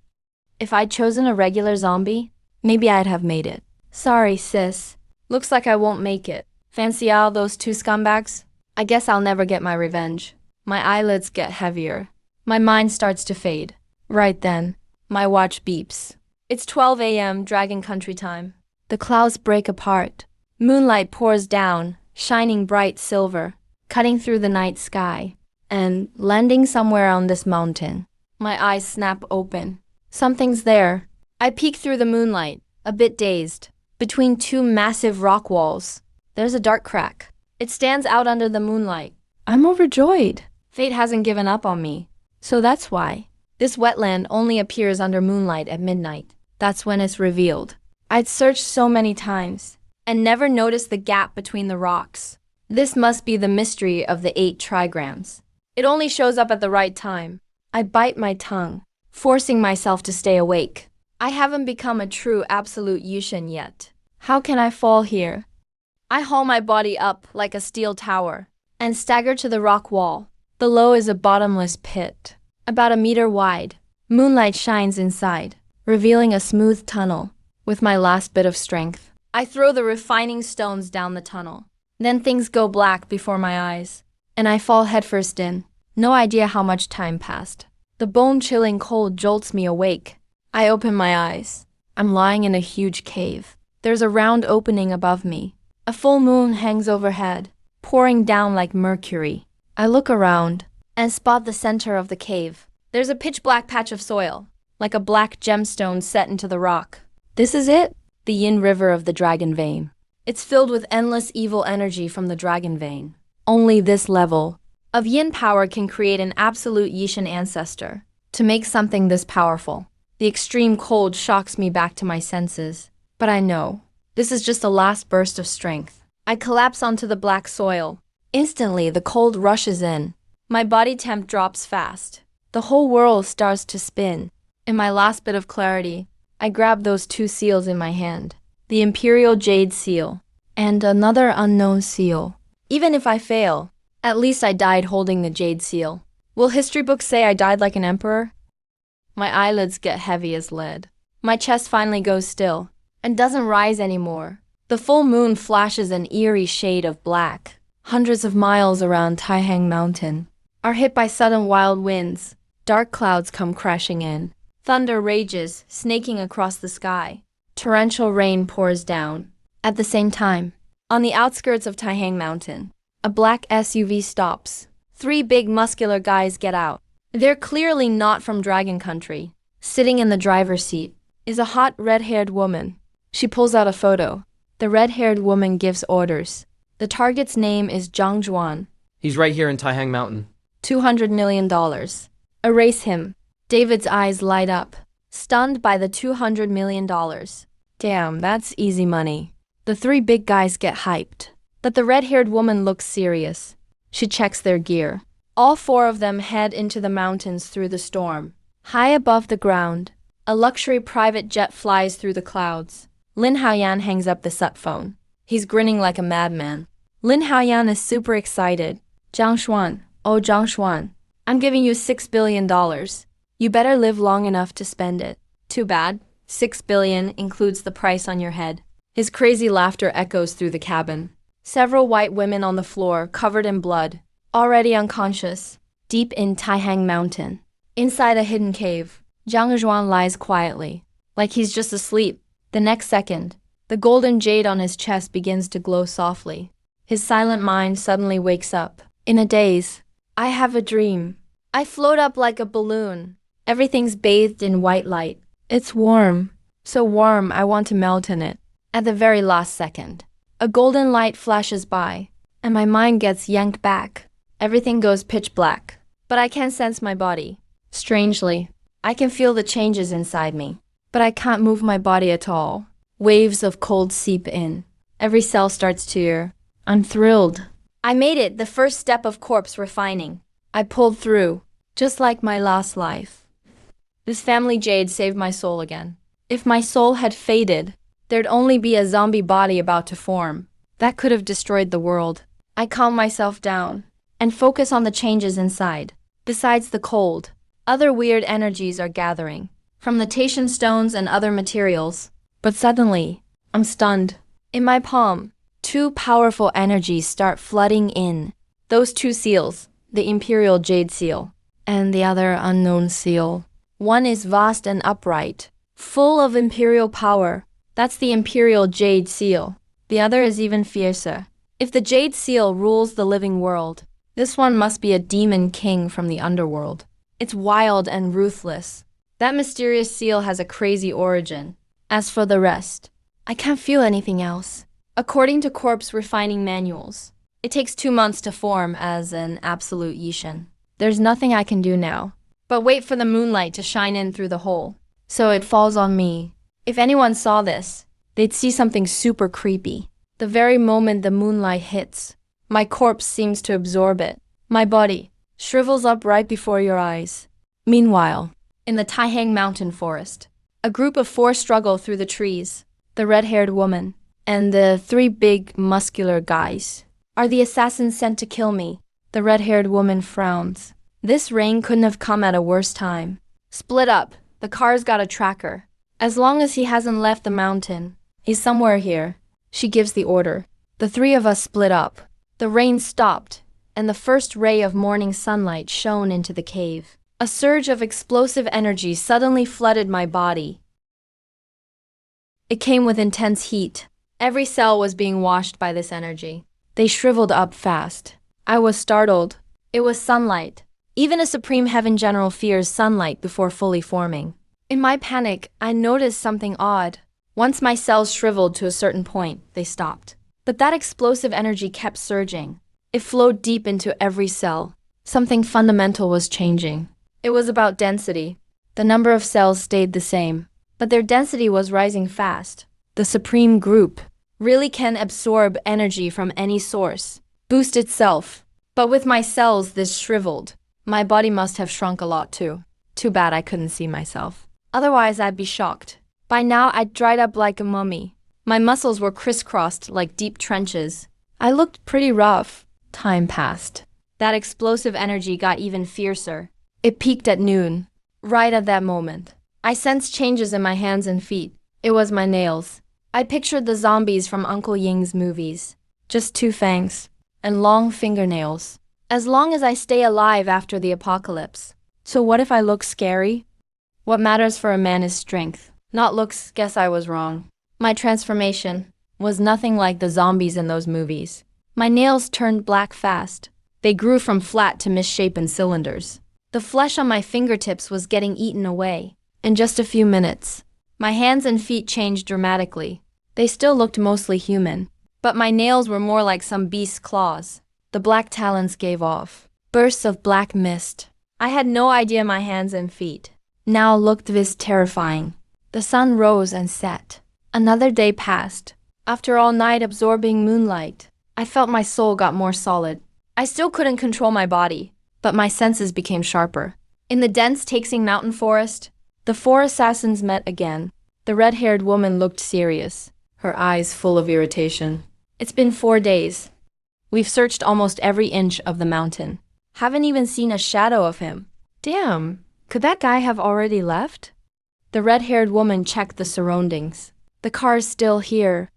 If I'd chosen a regular zombie, maybe I'd have made it. Sorry, sis. Looks like I won't make it. Fancy all those 2 scumbags? I guess I'll never get my revenge. My eyelids get heavier. My mind starts to fade. Right then, my watch beeps. It's 12 a.m. Dragon Country time. The clouds break apart. Moonlight pours down, shining bright silver, cutting through the night sky, and landing somewhere on this mountain. My eyes snap open. Something's there. I peek through the moonlight, a bit dazed. Between 2 massive rock walls, there's a dark crack. It stands out under the moonlight. I'm overjoyed. Fate hasn't given up on me. So that's why. This wetland only appears under moonlight at midnight. That's when it's revealed. I'd searched so many times and never noticed the gap between the rocks. This must be the mystery of the 8 trigrams. It only shows up at the right time. I bite my tongue, forcing myself to stay awake. I haven't become a true absolute Yushin yet. How can I fall here? I haul my body up like a steel tower and stagger to the rock wall. Below is a bottomless pit, about a meter wide. Moonlight shines inside, revealing a smooth tunnel. With my last bit of strength, I throw the refining stones down the tunnel. Then things go black before my eyes, and I fall headfirst in. No idea how much time passed. The bone-chilling cold jolts me awake. I open my eyes. I'm lying in a huge cave. There's a round opening above me. A full moon hangs overhead, pouring down like mercury. I look around and spot the center of the cave. There's a pitch-black patch of soil, like a black gemstone set into the rock. This is it? The yin river of the dragon vein. It's filled with endless evil energy from the dragon vein. Only this level of yin power can create an absolute Yishan ancestor. To make something this powerful, the extreme cold shocks me back to my senses. But I know, this is just the last burst of strength. I collapse onto the black soil. Instantly, the cold rushes in. My body temp drops fast. The whole world starts to spin. In my last bit of clarity, I grab those two seals in my hand. The Imperial Jade Seal and another unknown seal. Even if I fail, at least I died holding the Jade Seal. Will history books say I died like an emperor? My eyelids get heavy as lead. My chest finally goes still and doesn't rise anymore. The full moon flashes an eerie shade of black. Hundreds of miles around Taihang Mountain are hit by sudden wild winds. Dark clouds come crashing in. Thunder rages, snaking across the sky. Torrential rain pours down. At the same time, on the outskirts of Taihang Mountain, a black SUV stops. Three big muscular guys get out. They're clearly not from Dragon Country. Sitting in the driver's seat is a hot red-haired woman. She pulls out a photo. The red-haired woman gives orders. The target's name is Zhang Zhuan. He's right here in Taihang Mountain. $200 million. Erase him. David's eyes light up, stunned by the $200 million. Damn, that's easy money. The three big guys get hyped. But the red-haired woman looks serious. She checks their gear. All four of them head into the mountains through the storm. High above the ground, a luxury private jet flies through the clouds. Lin Haoyan hangs up the sat phone. He's grinning like a madman. Lin Haoyan is super excited. Zhang Xuan, oh Zhang Xuan, I'm giving you $6 billion. You better live long enough to spend it. Too bad. $6 billion includes the price on your head. His crazy laughter echoes through the cabin. Several white women on the floor, covered in blood, already unconscious, deep in Taihang Mountain. Inside a hidden cave, Zhang Zhuan lies quietly, like he's just asleep. The next second, the golden jade on his chest begins to glow softly. His silent mind suddenly wakes up. In a daze, I have a dream. I float up like a balloon. Everything's bathed in white light. It's warm. So warm, I want to melt in it. At the very last second, a golden light flashes by, and my mind gets yanked back. Everything goes pitch black, but I can sense my body. Strangely, I can feel the changes inside me, but I can't move my body at all. Waves of cold seep in. Every cell starts to tear. I'm thrilled. I made it, the first step of corpse refining. I pulled through, just like my last life. This family jade saved my soul again. If my soul had faded, there'd only be a zombie body about to form. That could have destroyed the world. I calm myself down and focus on the changes inside. Besides the cold, other weird energies are gathering, from the Taitian stones and other materials. But suddenly, I'm stunned. In my palm, two powerful energies start flooding in. Those two seals, the Imperial Jade Seal, and the other unknown seal. One is vast and upright, full of imperial power. That's the Imperial Jade Seal. The other is even fiercer. If the Jade Seal rules the living world, this one must be a demon king from the underworld. It's wild and ruthless. That mysterious seal has a crazy origin. As for the rest, I can't feel anything else. According to corpse refining manuals, it takes 2 months to form as an absolute Yishan. There's nothing I can do now, but wait for the moonlight to shine in through the hole. So it falls on me. If anyone saw this, they'd see something super creepy. The very moment the moonlight hits, my corpse seems to absorb it. My body shrivels up right before your eyes. Meanwhile, in the Taihang Mountain forest, a group of 4 struggle through the trees. The red-haired woman, And the three big, muscular guys. Are the assassins sent to kill me? The red-haired woman frowns. This rain couldn't have come at a worse time. Split up. The car's got a tracker. As long as he hasn't left the mountain. He's somewhere here. She gives the order. The three of us split up. The rain stopped, and the first ray of morning sunlight shone into the cave. A surge of explosive energy suddenly flooded my body. It came with intense heat. Every cell was being washed by this energy. They shriveled up fast. I was startled. It was sunlight. Even a Supreme Heaven General fears sunlight before fully forming. In my panic, I noticed something odd. Once my cells shriveled to a certain point, they stopped. But that explosive energy kept surging. It flowed deep into every cell. Something fundamental was changing. It was about density. The number of cells stayed the same, but their density was rising fast. The Supreme Group really can absorb energy from any source, boost itself. But with my cells this shriveled, my body must have shrunk a lot too. Too bad I couldn't see myself. Otherwise I'd be shocked. By now I'd dried up like a mummy. My muscles were crisscrossed like deep trenches. I looked pretty rough. Time passed. That explosive energy got even fiercer. It peaked at noon. Right at that moment, I sensed changes in my hands and feet. It was my nails. I pictured the zombies from Uncle Ying's movies. Just two fangs and long fingernails. As long as I stay alive after the apocalypse. So what if I look scary? What matters for a man is strength, not looks. Guess I was wrong. My transformation was nothing like the zombies in those movies. My nails turned black fast. They grew from flat to misshapen cylinders. The flesh on my fingertips was getting eaten away. In just a few minutes, my hands and feet changed dramatically. They still looked mostly human, but my nails were more like some beast's claws. The black talons gave off bursts of black mist. I had no idea my hands and feet now looked this terrifying. The sun rose and set. Another day passed. After all night absorbing moonlight, I felt my soul got more solid. I still couldn't control my body, but my senses became sharper. In the dense Taxing mountain forest, the four assassins met again. The red-haired woman looked serious, her eyes full of irritation. It's been 4 days. We've searched almost every inch of the mountain. Haven't even seen a shadow of him. Damn, could that guy have already left? The red-haired woman checked the surroundings. The car's still here.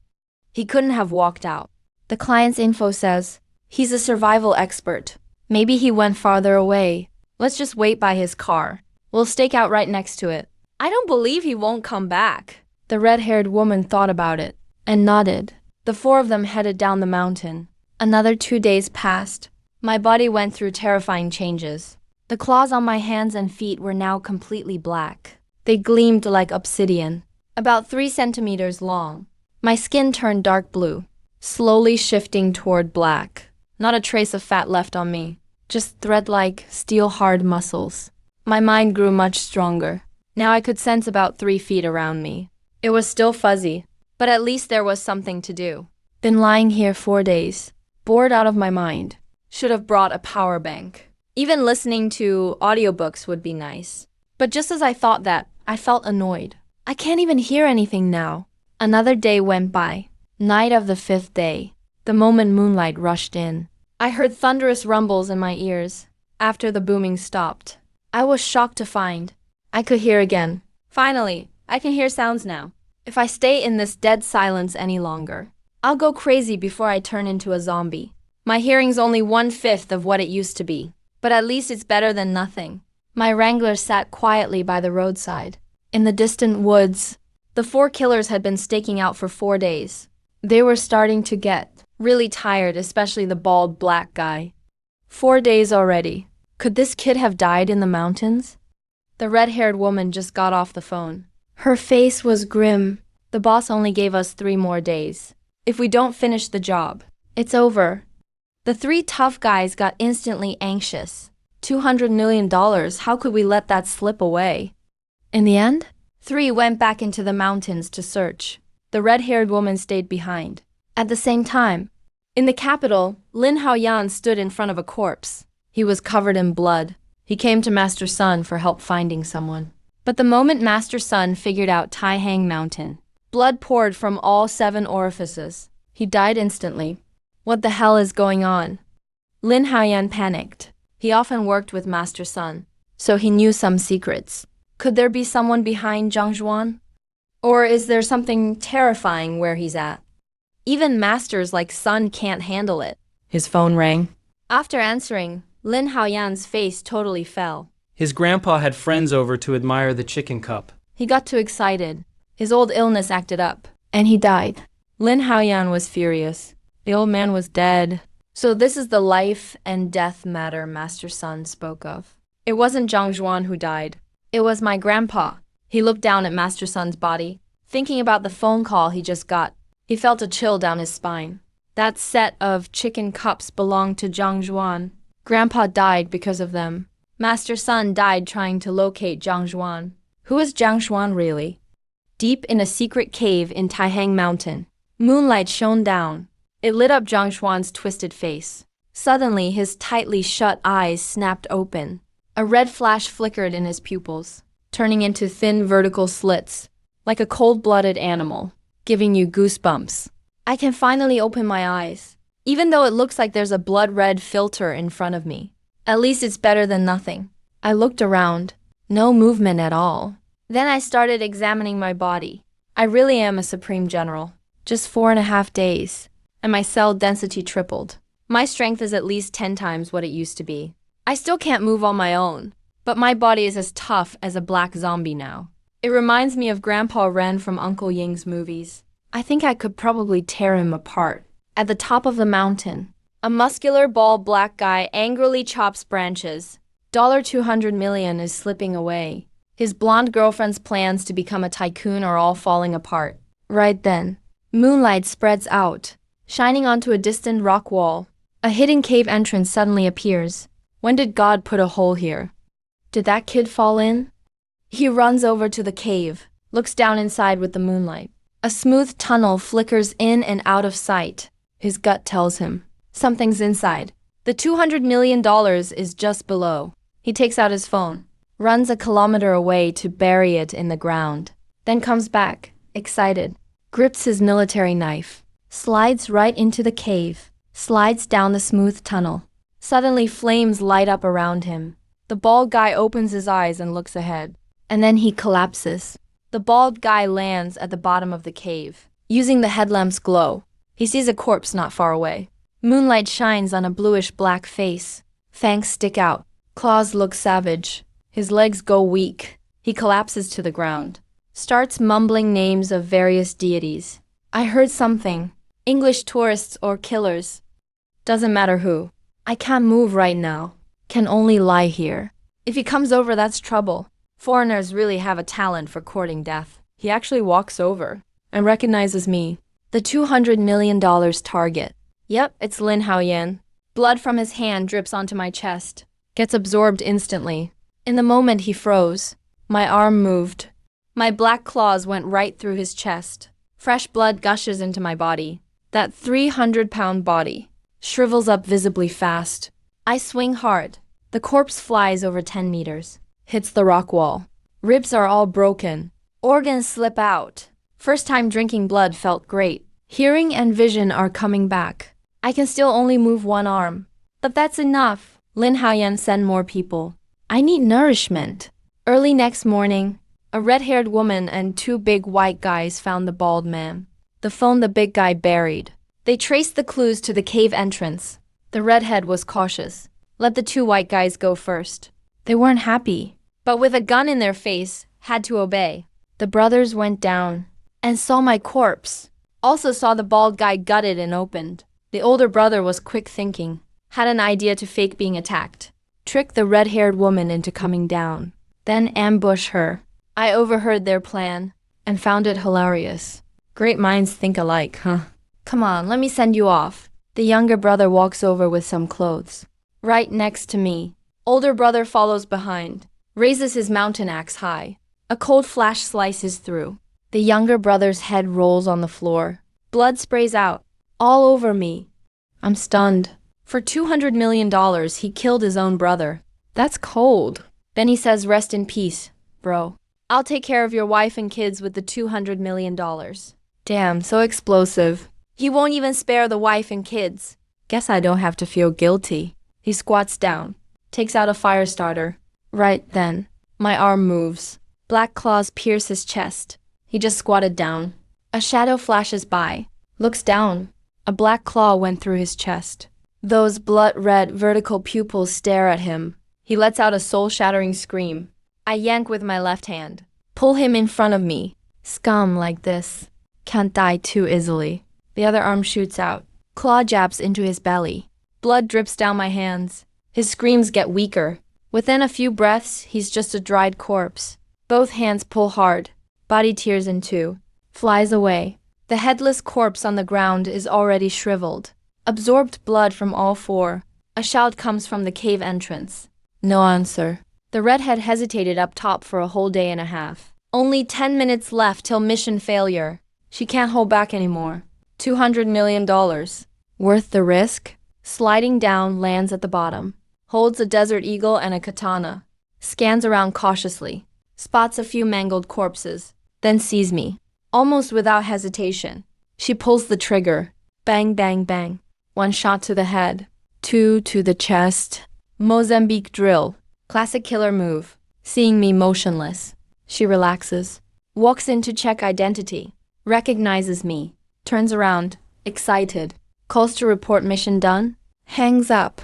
He couldn't have walked out. The client's info says, he's a survival expert. Maybe he went farther away. Let's just wait by his car. We'll stake out right next to it. I don't believe he won't come back. The red-haired woman thought about it and nodded. The four of them headed down the mountain. Another 2 days passed. My body went through terrifying changes. The claws on my hands and feet were now completely black. They gleamed like obsidian, about 3 centimeters long. My skin turned dark blue, slowly shifting toward black. Not a trace of fat left on me, just thread-like, steel-hard muscles. My mind grew much stronger. Now I could sense about 3 feet around me. It was still fuzzy, but at least there was something to do. Been lying here 4 days, bored out of my mind. Should have brought a power bank. Even listening to audiobooks would be nice. But just as I thought that, I felt annoyed. I can't even hear anything now. Another day went by. Night of the 5th day. The moment moonlight rushed in, I heard thunderous rumbles in my ears. After the booming stopped, I was shocked to find I could hear again. Finally, I can hear sounds now. If I stay in this dead silence any longer, I'll go crazy before I turn into a zombie. My hearing's only 1/5 of what it used to be, but at least it's better than nothing. My wrangler sat quietly by the roadside. In the distant woods, the 4 killers had been staking out for 4 days. They were starting to get really tired, especially the bald black guy. 4 days already. Could this kid have died in the mountains? The red-haired woman just got off the phone. Her face was grim. The boss only gave us 3 more days. If we don't finish the job, it's over. The 3 tough guys got instantly anxious. $200 million, how could we let that slip away? In the end, 3 went back into the mountains to search. The red-haired woman stayed behind. At the same time, in the capital, Lin Haoyan stood in front of a corpse. He was covered in blood. He came to Master Sun for help finding someone. But the moment Master Sun figured out Tai Hang Mountain, Blood poured from all 7 orifices. He died instantly. What the hell is going on? Lin Haoyan panicked. He often worked with Master Sun, so he knew some secrets. Could there be someone behind Zhang Zhuan? Or is there something terrifying where he's at? Even masters like Sun can't handle it. His phone rang. After answering, Lin Haoyan's face totally fell. His grandpa had friends over to admire the chicken cup. He got too excited. His old illness acted up, and he died. Lin Haoyan was furious. The old man was dead. So this is the life and death matter Master Sun spoke of. It wasn't Zhang Zhuan who died. It was my grandpa. He looked down at Master Sun's body, thinking about the phone call he just got. He felt a chill down his spine. That set of chicken cups belonged to Zhang Zhuan. Grandpa died because of them. Master Sun died trying to locate Zhang Zhuan. Who is Zhang Zhuan really? Deep in a secret cave in Taihang Mountain, moonlight shone down. It lit up Zhang Zhuan's twisted face. Suddenly, his tightly shut eyes snapped open. A red flash flickered in his pupils, turning into thin vertical slits, like a cold-blooded animal, giving you goosebumps. I can finally open my eyes, even though it looks like there's a blood-red filter in front of me. At least it's better than nothing. I looked around. No movement at all. Then I started examining my body. I really am a Supreme General. Just 4.5 days, and my cell density tripled. My strength is at least 10 times what it used to be. I still can't move on my own, but my body is as tough as a black zombie now. It reminds me of Grandpa Ren from Uncle Ying's movies. I think I could probably tear him apart. At the top of the mountain, a muscular, bald black guy angrily chops branches. $200 million is slipping away. His blonde girlfriend's plans to become a tycoon are all falling apart. Right then, moonlight spreads out, shining onto a distant rock wall. A hidden cave entrance suddenly appears. When did God put a hole here? Did that kid fall in? He runs over to the cave, looks down inside with the moonlight. A smooth tunnel flickers in and out of sight. His gut tells him, something's inside. The $200 million is just below. He takes out his phone, runs a kilometer away to bury it in the ground, then comes back, excited, grips his military knife, slides right into the cave, slides down the smooth tunnel. Suddenly flames light up around him. The bald guy opens his eyes and looks ahead, and then he collapses. The bald guy lands at the bottom of the cave. Using the headlamp's glow, he sees a corpse not far away. Moonlight shines on a bluish-black face. Fangs stick out. Claws look savage. His legs go weak. He collapses to the ground. Starts mumbling names of various deities. I heard something. English tourists or killers. Doesn't matter who. I can't move right now. Can only lie here. If he comes over, that's trouble. Foreigners really have a talent for courting death. He actually walks over and recognizes me. The $200 million target. Yep, it's Lin Haoyan. Blood from his hand drips onto my chest. Gets absorbed instantly. In the moment he froze. My arm moved. My black claws went right through his chest. Fresh blood gushes into my body. That 300-pound body shrivels up visibly fast. I swing hard. The corpse flies over 10 meters. Hits the rock wall. Ribs are all broken. Organs slip out. First time drinking blood felt great. Hearing and vision are coming back. I can still only move one arm. But that's enough. Lin Haoyan send more people. I need nourishment. Early next morning, a red-haired woman and 2 big white guys found the bald man. The phone the big guy buried. They traced the clues to the cave entrance. The redhead was cautious. Let the 2 white guys go first. They weren't happy, but with a gun in their face, had to obey. The brothers went down and saw my corpse. Also saw the bald guy gutted and opened. The older brother was quick thinking. Had an idea to fake being attacked. Trick the red-haired woman into coming down. Then ambush her. I overheard their plan and found it hilarious. Great minds think alike, huh? Come on, let me send you off. The younger brother walks over with some clothes. Right next to me. Older brother follows behind. Raises his mountain axe high. A cold flash slices through. The younger brother's head rolls on the floor. Blood sprays out. All over me. I'm stunned. For $200 million, he killed his own brother. That's cold. Then he says, rest in peace, bro. I'll take care of your wife and kids with the $200 million. Damn, so explosive. He won't even spare the wife and kids. Guess I don't have to feel guilty. He squats down, takes out a fire starter. Right then, my arm moves. Black claws pierce his chest. He just squatted down. A shadow flashes by, looks down. A black claw went through his chest. Those blood-red vertical pupils stare at him. He lets out a soul-shattering scream. I yank with my left hand. Pull him in front of me. Scum like this. Can't die too easily. The other arm shoots out. Claw jabs into his belly. Blood drips down my hands. His screams get weaker. Within a few breaths, he's just a dried corpse. Both hands pull hard. Body tears in two. Flies away. The headless corpse on the ground is already shriveled. Absorbed blood from all four. A shout comes from the cave entrance. No answer. The redhead hesitated up top for a whole day and a half. Only 10 minutes left till mission failure. She can't hold back anymore. $200 million. Worth the risk? Sliding down, lands at the bottom. Holds a desert eagle and a katana. Scans around cautiously. Spots a few mangled corpses. Then sees me. Almost without hesitation. She pulls the trigger. Bang, bang, bang. One shot to the head. Two to the chest. Mozambique drill. Classic killer move. Seeing me motionless, she relaxes. Walks in to check identity. Recognizes me. Turns around. Excited. Calls to report mission done. Hangs up.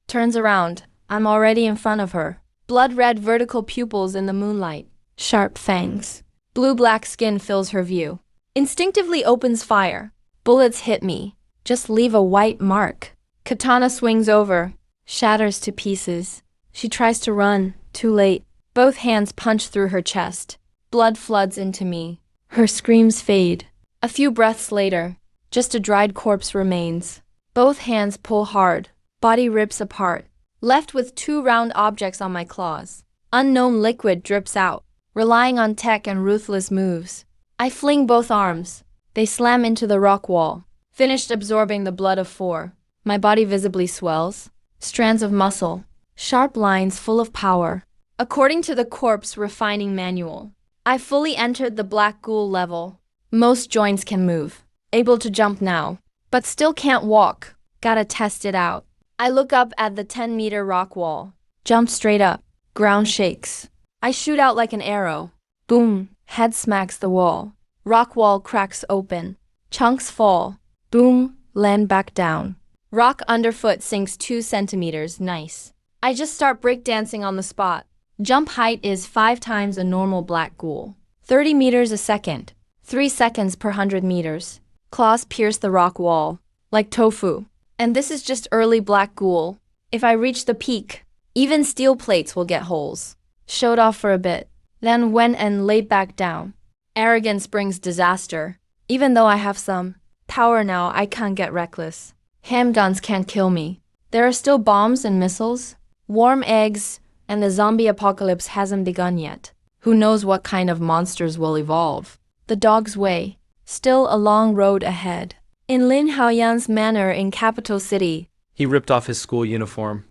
Turns around. I'm already in front of her. Blood-red vertical pupils in the moonlight. Sharp fangs. Blue-black skin fills her view. Instinctively opens fire. Bullets hit me. Just leave a white mark. Katana swings over. Shatters to pieces. She tries to run. Too late. Both hands punch through her chest. Blood floods into me. Her screams fade. A few breaths later, just a dried corpse remains. Both hands pull hard. Body rips apart. Left with two round objects on my claws. Unknown liquid drips out. Relying on tech and ruthless moves. I fling both arms. They slam into the rock wall. Finished absorbing the blood of four. My body visibly swells. Strands of muscle. Sharp lines full of power. According to the corpse refining manual, I fully entered the black ghoul level. Most joints can move. Able to jump now. But still can't walk. Gotta test it out. I look up at the 10-meter rock wall. Jump straight up. Ground shakes. I shoot out like an arrow. Boom. Head smacks the wall. Rock wall cracks open. Chunks fall. Boom. Land back down. Rock underfoot sinks 2 centimeters. Nice. I just start breakdancing on the spot. Jump height is 5 times a normal black ghoul. 30 meters a second. 3 seconds per 100 meters. Claws pierce the rock wall. Like tofu. And this is just early black ghoul. If I reach the peak, even steel plates will get holes. Showed off for a bit. Then went and laid back down. Arrogance brings disaster. Even though I have some power now, I can't get reckless. Handguns can't kill me. There are still bombs and missiles. Warm eggs, and the zombie apocalypse hasn't begun yet. Who knows what kind of monsters will evolve? The dog's way. Still a long road ahead. In Lin Haoyan's manor in capital city, He ripped off his school uniform.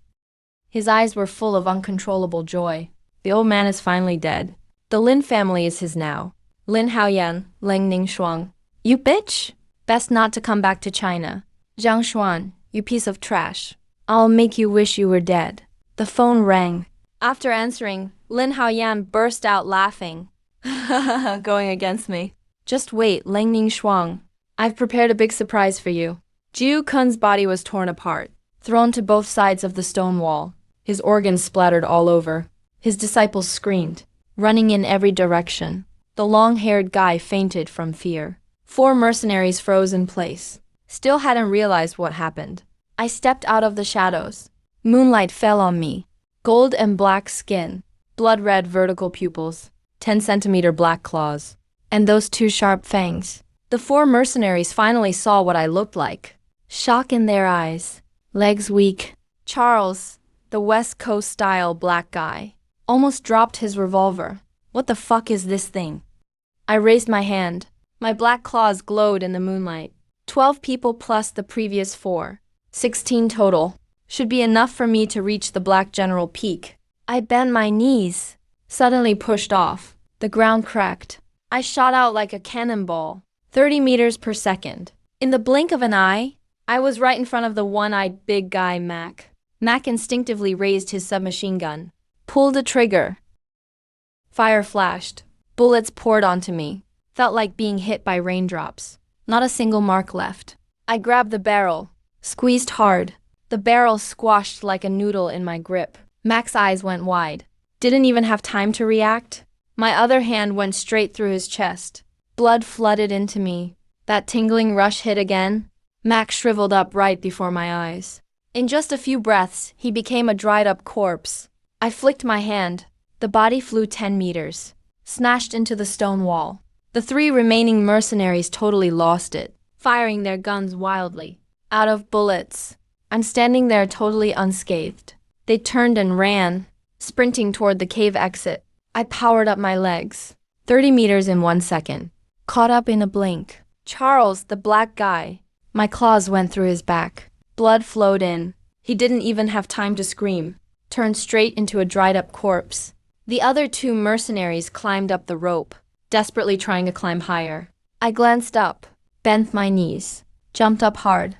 his eyes were full of uncontrollable joy. The old man is finally dead. The Lin family is his now. Lin Haoyan, Leng Ningshuang. You bitch! Best not to come back to China. Zhang Xuan, you piece of trash. I'll make you wish you were dead. The phone rang. After answering, Lin Haoyan burst out laughing. Going against me. Just wait, Leng Ningshuang. I've prepared a big surprise for you. Jiu Kun's body was torn apart, thrown to both sides of the stone wall. His organs splattered all over. His disciples screamed, running in every direction. The long-haired guy fainted from fear. 4 mercenaries froze in place. Still hadn't realized what happened. I stepped out of the shadows. Moonlight fell on me. Gold and black skin. Blood-red vertical pupils. 10-centimeter black claws. And those 2 sharp fangs. The 4 mercenaries finally saw what I looked like. Shock in their eyes. Legs weak. Charles, the West Coast-style black guy, almost dropped his revolver. What the fuck is this thing? I raised my hand. My black claws glowed in the moonlight. 12 people plus the previous 4. 16 total. Should be enough for me to reach the Black General Peak. I bent my knees. Suddenly pushed off. The ground cracked. I shot out like a cannonball, 30 meters per second. In the blink of an eye, I was right in front of the one-eyed big guy, Mac. Mac instinctively raised his submachine gun, pulled a trigger. Fire flashed. Bullets poured onto me. Felt like being hit by raindrops. Not a single mark left. I grabbed the barrel, squeezed hard. The barrel squashed like a noodle in my grip. Mac's eyes went wide. Didn't even have time to react. My other hand went straight through his chest. Blood flooded into me. That tingling rush hit again. Mac shriveled up right before my eyes. In just a few breaths, he became a dried-up corpse. I flicked my hand. The body flew 10 meters, smashed into the stone wall. The 3 remaining mercenaries totally lost it, firing their guns wildly. Out of bullets. I'm standing there totally unscathed. They turned and ran, sprinting toward the cave exit. I powered up my legs. 30 meters in 1 second. Caught up in a blink. Charles, the black guy. My claws went through his back. Blood flowed in. He didn't even have time to scream. Turned straight into a dried-up corpse. The other 2 mercenaries climbed up the rope, desperately trying to climb higher. I glanced up, bent my knees, jumped up hard.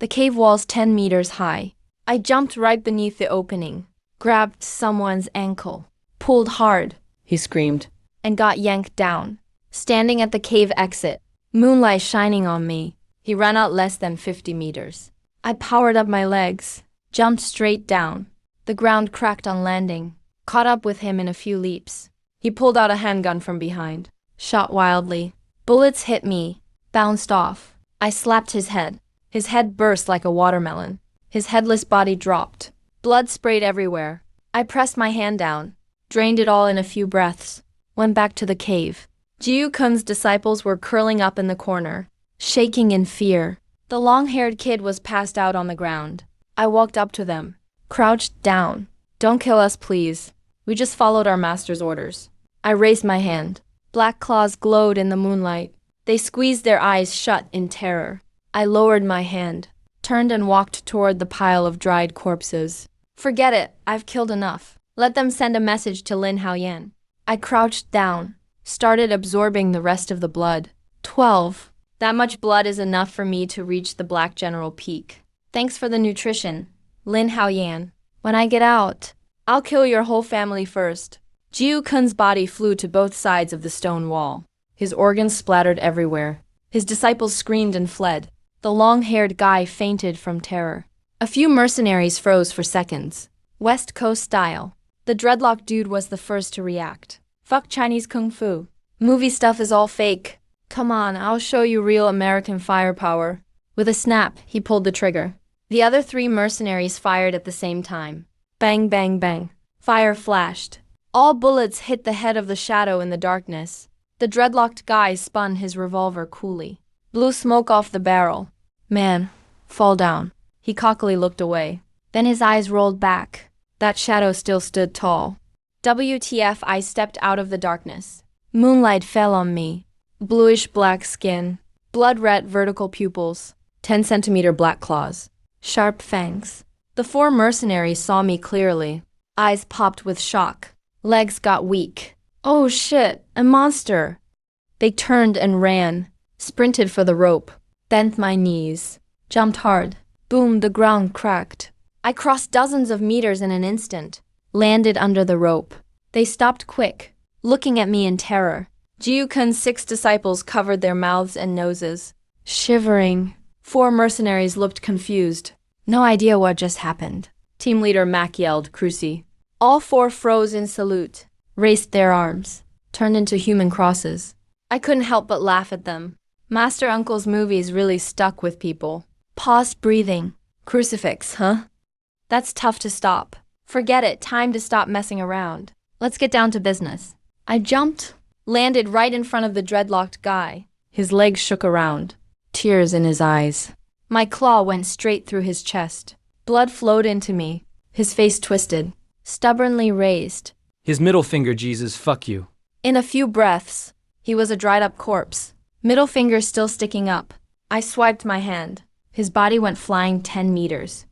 The cave wall's 10 meters high. I jumped right beneath the opening, grabbed someone's ankle, pulled hard, he screamed, and got yanked down. Standing at the cave exit, moonlight shining on me, he ran out less than 50 meters. I powered up my legs, jumped straight down. The ground cracked on landing, caught up with him in a few leaps. He pulled out a handgun from behind, shot wildly. Bullets hit me, bounced off. I slapped his head. His head burst like a watermelon. His headless body dropped. Blood sprayed everywhere. I pressed my hand down, drained it all in a few breaths, went back to the cave. Jiu Kun's disciples were curling up in the corner, shaking in fear. The long-haired kid was passed out on the ground. I walked up to them, crouched down. Don't kill us, please. We just followed our master's orders. I raised my hand. Black claws glowed in the moonlight. They squeezed their eyes shut in terror. I lowered my hand, turned and walked toward the pile of dried corpses. Forget it, I've killed enough. Let them send a message to Lin Haoyan. I crouched down, started absorbing the rest of the blood. 12. That much blood is enough for me to reach the Black General Peak. Thanks for the nutrition, Lin Haoyan. When I get out, I'll kill your whole family first. Jiu Kun's body flew to both sides of the stone wall. His organs splattered everywhere. His disciples screamed and fled. The long-haired guy fainted from terror. A few mercenaries froze for seconds. West Coast style. The dreadlock dude was the first to react. Fuck Chinese kung fu. Movie stuff is all fake. Come on, I'll show you real American firepower. With a snap, he pulled the trigger. The other 3 mercenaries fired at the same time. Bang, bang, bang. Fire flashed. All bullets hit the head of the shadow in the darkness. The dreadlocked guy spun his revolver coolly. Blew smoke off the barrel. Man, fall down. He cockily looked away. Then his eyes rolled back. That shadow still stood tall. WTF, I stepped out of the darkness. Moonlight fell on me. Bluish-black skin. Blood-red vertical pupils. 10-centimeter black claws. Sharp fangs. The 4 mercenaries saw me clearly. Eyes popped with shock. Legs got weak. Oh shit, a monster. They turned and ran, sprinted for the rope, bent my knees, jumped hard. Boom, the ground cracked. I crossed dozens of meters in an instant, landed under the rope. They stopped quick, looking at me in terror. Jiu Kun's 6 disciples covered their mouths and noses, shivering. 4 mercenaries looked confused. No idea what just happened. Team leader Mac yelled, Cruci. All 4 froze in salute, raised their arms, turned into human crosses. I couldn't help but laugh at them. Master Uncle's movies really stuck with people. Paused breathing. Crucifix, huh? That's tough to stop. Forget it, time to stop messing around. Let's get down to business. I jumped, landed right in front of the dreadlocked guy. His legs shook around, tears in his eyes. My claw went straight through his chest. Blood flowed into me, his face twisted, stubbornly raised. His middle finger, Jesus, fuck you. In a few breaths, he was a dried-up corpse, middle finger still sticking up. I swiped my hand. His body went flying 10 meters.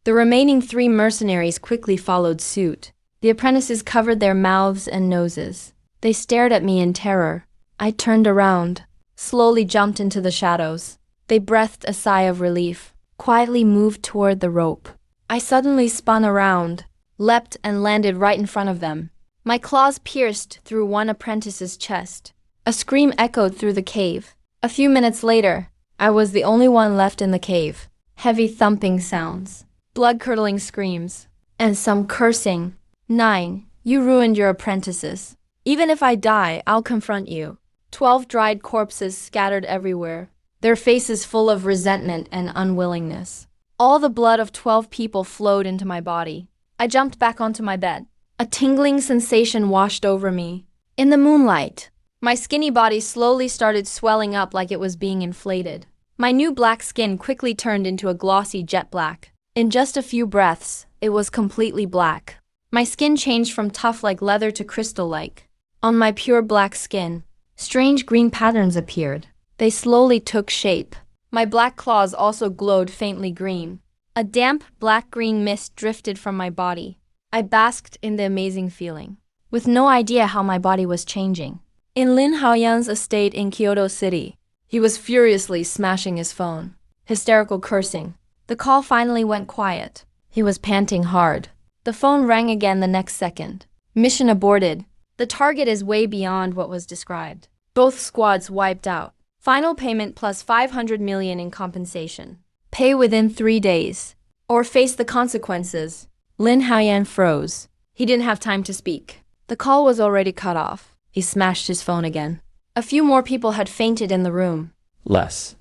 The remaining 3 mercenaries quickly followed suit. The apprentices covered their mouths and noses. They stared at me in terror. I turned around, slowly jumped into the shadows. They breathed a sigh of relief, quietly moved toward the rope. I suddenly spun around, leapt and landed right in front of them. My claws pierced through one apprentice's chest. A scream echoed through the cave. A few minutes later, I was the only one left in the cave. Heavy thumping sounds, blood-curdling screams, and some cursing. 9. You ruined your apprentices. Even if I die, I'll confront you. 12 dried corpses scattered everywhere, their faces full of resentment and unwillingness. All the blood of 12 people flowed into my body. I jumped back onto my bed. A tingling sensation washed over me. In the moonlight, my skinny body slowly started swelling up like it was being inflated. My new black skin quickly turned into a glossy jet black. In just a few breaths, it was completely black. My skin changed from tough like leather to crystal-like. On my pure black skin, strange green patterns appeared. They slowly took shape. My black claws also glowed faintly green. A damp black-green mist drifted from my body. I basked in the amazing feeling, with no idea how my body was changing. In Lin Haoyan's estate in Kyoto City, he was furiously smashing his phone, hysterical cursing. The call finally went quiet. He was panting hard. The phone rang again the next second. Mission aborted. The target is way beyond what was described. Both squads wiped out. Final payment plus 500 million in compensation. Pay within 3 days, or face the consequences. Lin Haoyan froze. He didn't have time to speak. The call was already cut off. He smashed his phone again. A few more people had fainted in the room. Less.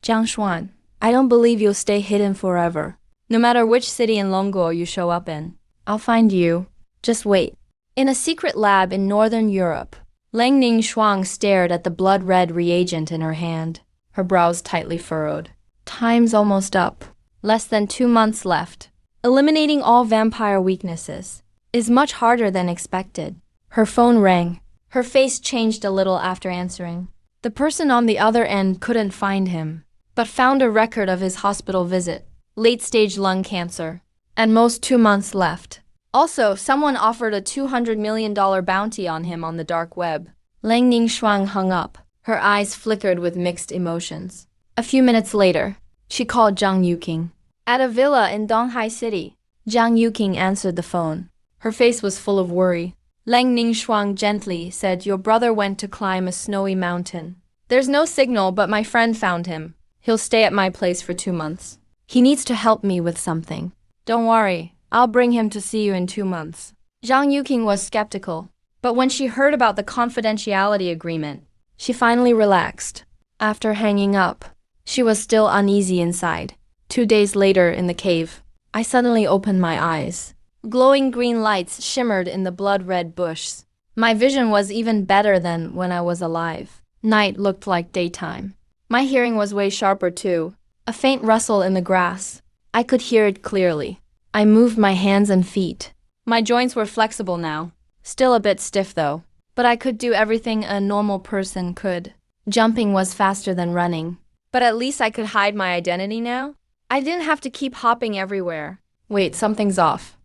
Jiang Xuan, I don't believe you'll stay hidden forever. No matter which city in Longo you show up in, I'll find you. Just wait. In a secret lab in Northern Europe, Lang Ning Shuang stared at the blood-red reagent in her hand, her brows tightly furrowed. Time's almost up. Less than 2 months left. Eliminating all vampire weaknesses is much harder than expected. Her phone rang. Her face changed a little after answering. The person on the other end couldn't find him, but found a record of his hospital visit, late-stage lung cancer, and most 2 months left. Also, someone offered a $200 million bounty on him on the dark web. Lang Ning Shuang hung up. Her eyes flickered with mixed emotions. A few minutes later, she called Zhang Yuqing. At a villa in Donghai City, Zhang Yuqing answered the phone. Her face was full of worry. Lang Ning Shuang gently said, "Your brother went to climb a snowy mountain. There's no signal, but my friend found him. He'll stay at my place for 2 months. He needs to help me with something. Don't worry, I'll bring him to see you in 2 months." Zhang Yuqing was skeptical, but when she heard about the confidentiality agreement, she finally relaxed. After hanging up, she was still uneasy inside. 2 days later in the cave, I suddenly opened my eyes. Glowing green lights shimmered in the blood-red bush. My vision was even better than when I was alive. Night looked like daytime. My hearing was way sharper too. A faint rustle in the grass. I could hear it clearly. I moved my hands and feet. My joints were flexible now. Still a bit stiff though. But I could do everything a normal person could. Jumping was faster than running. But at least I could hide my identity now. I didn't have to keep hopping everywhere. Wait, something's off.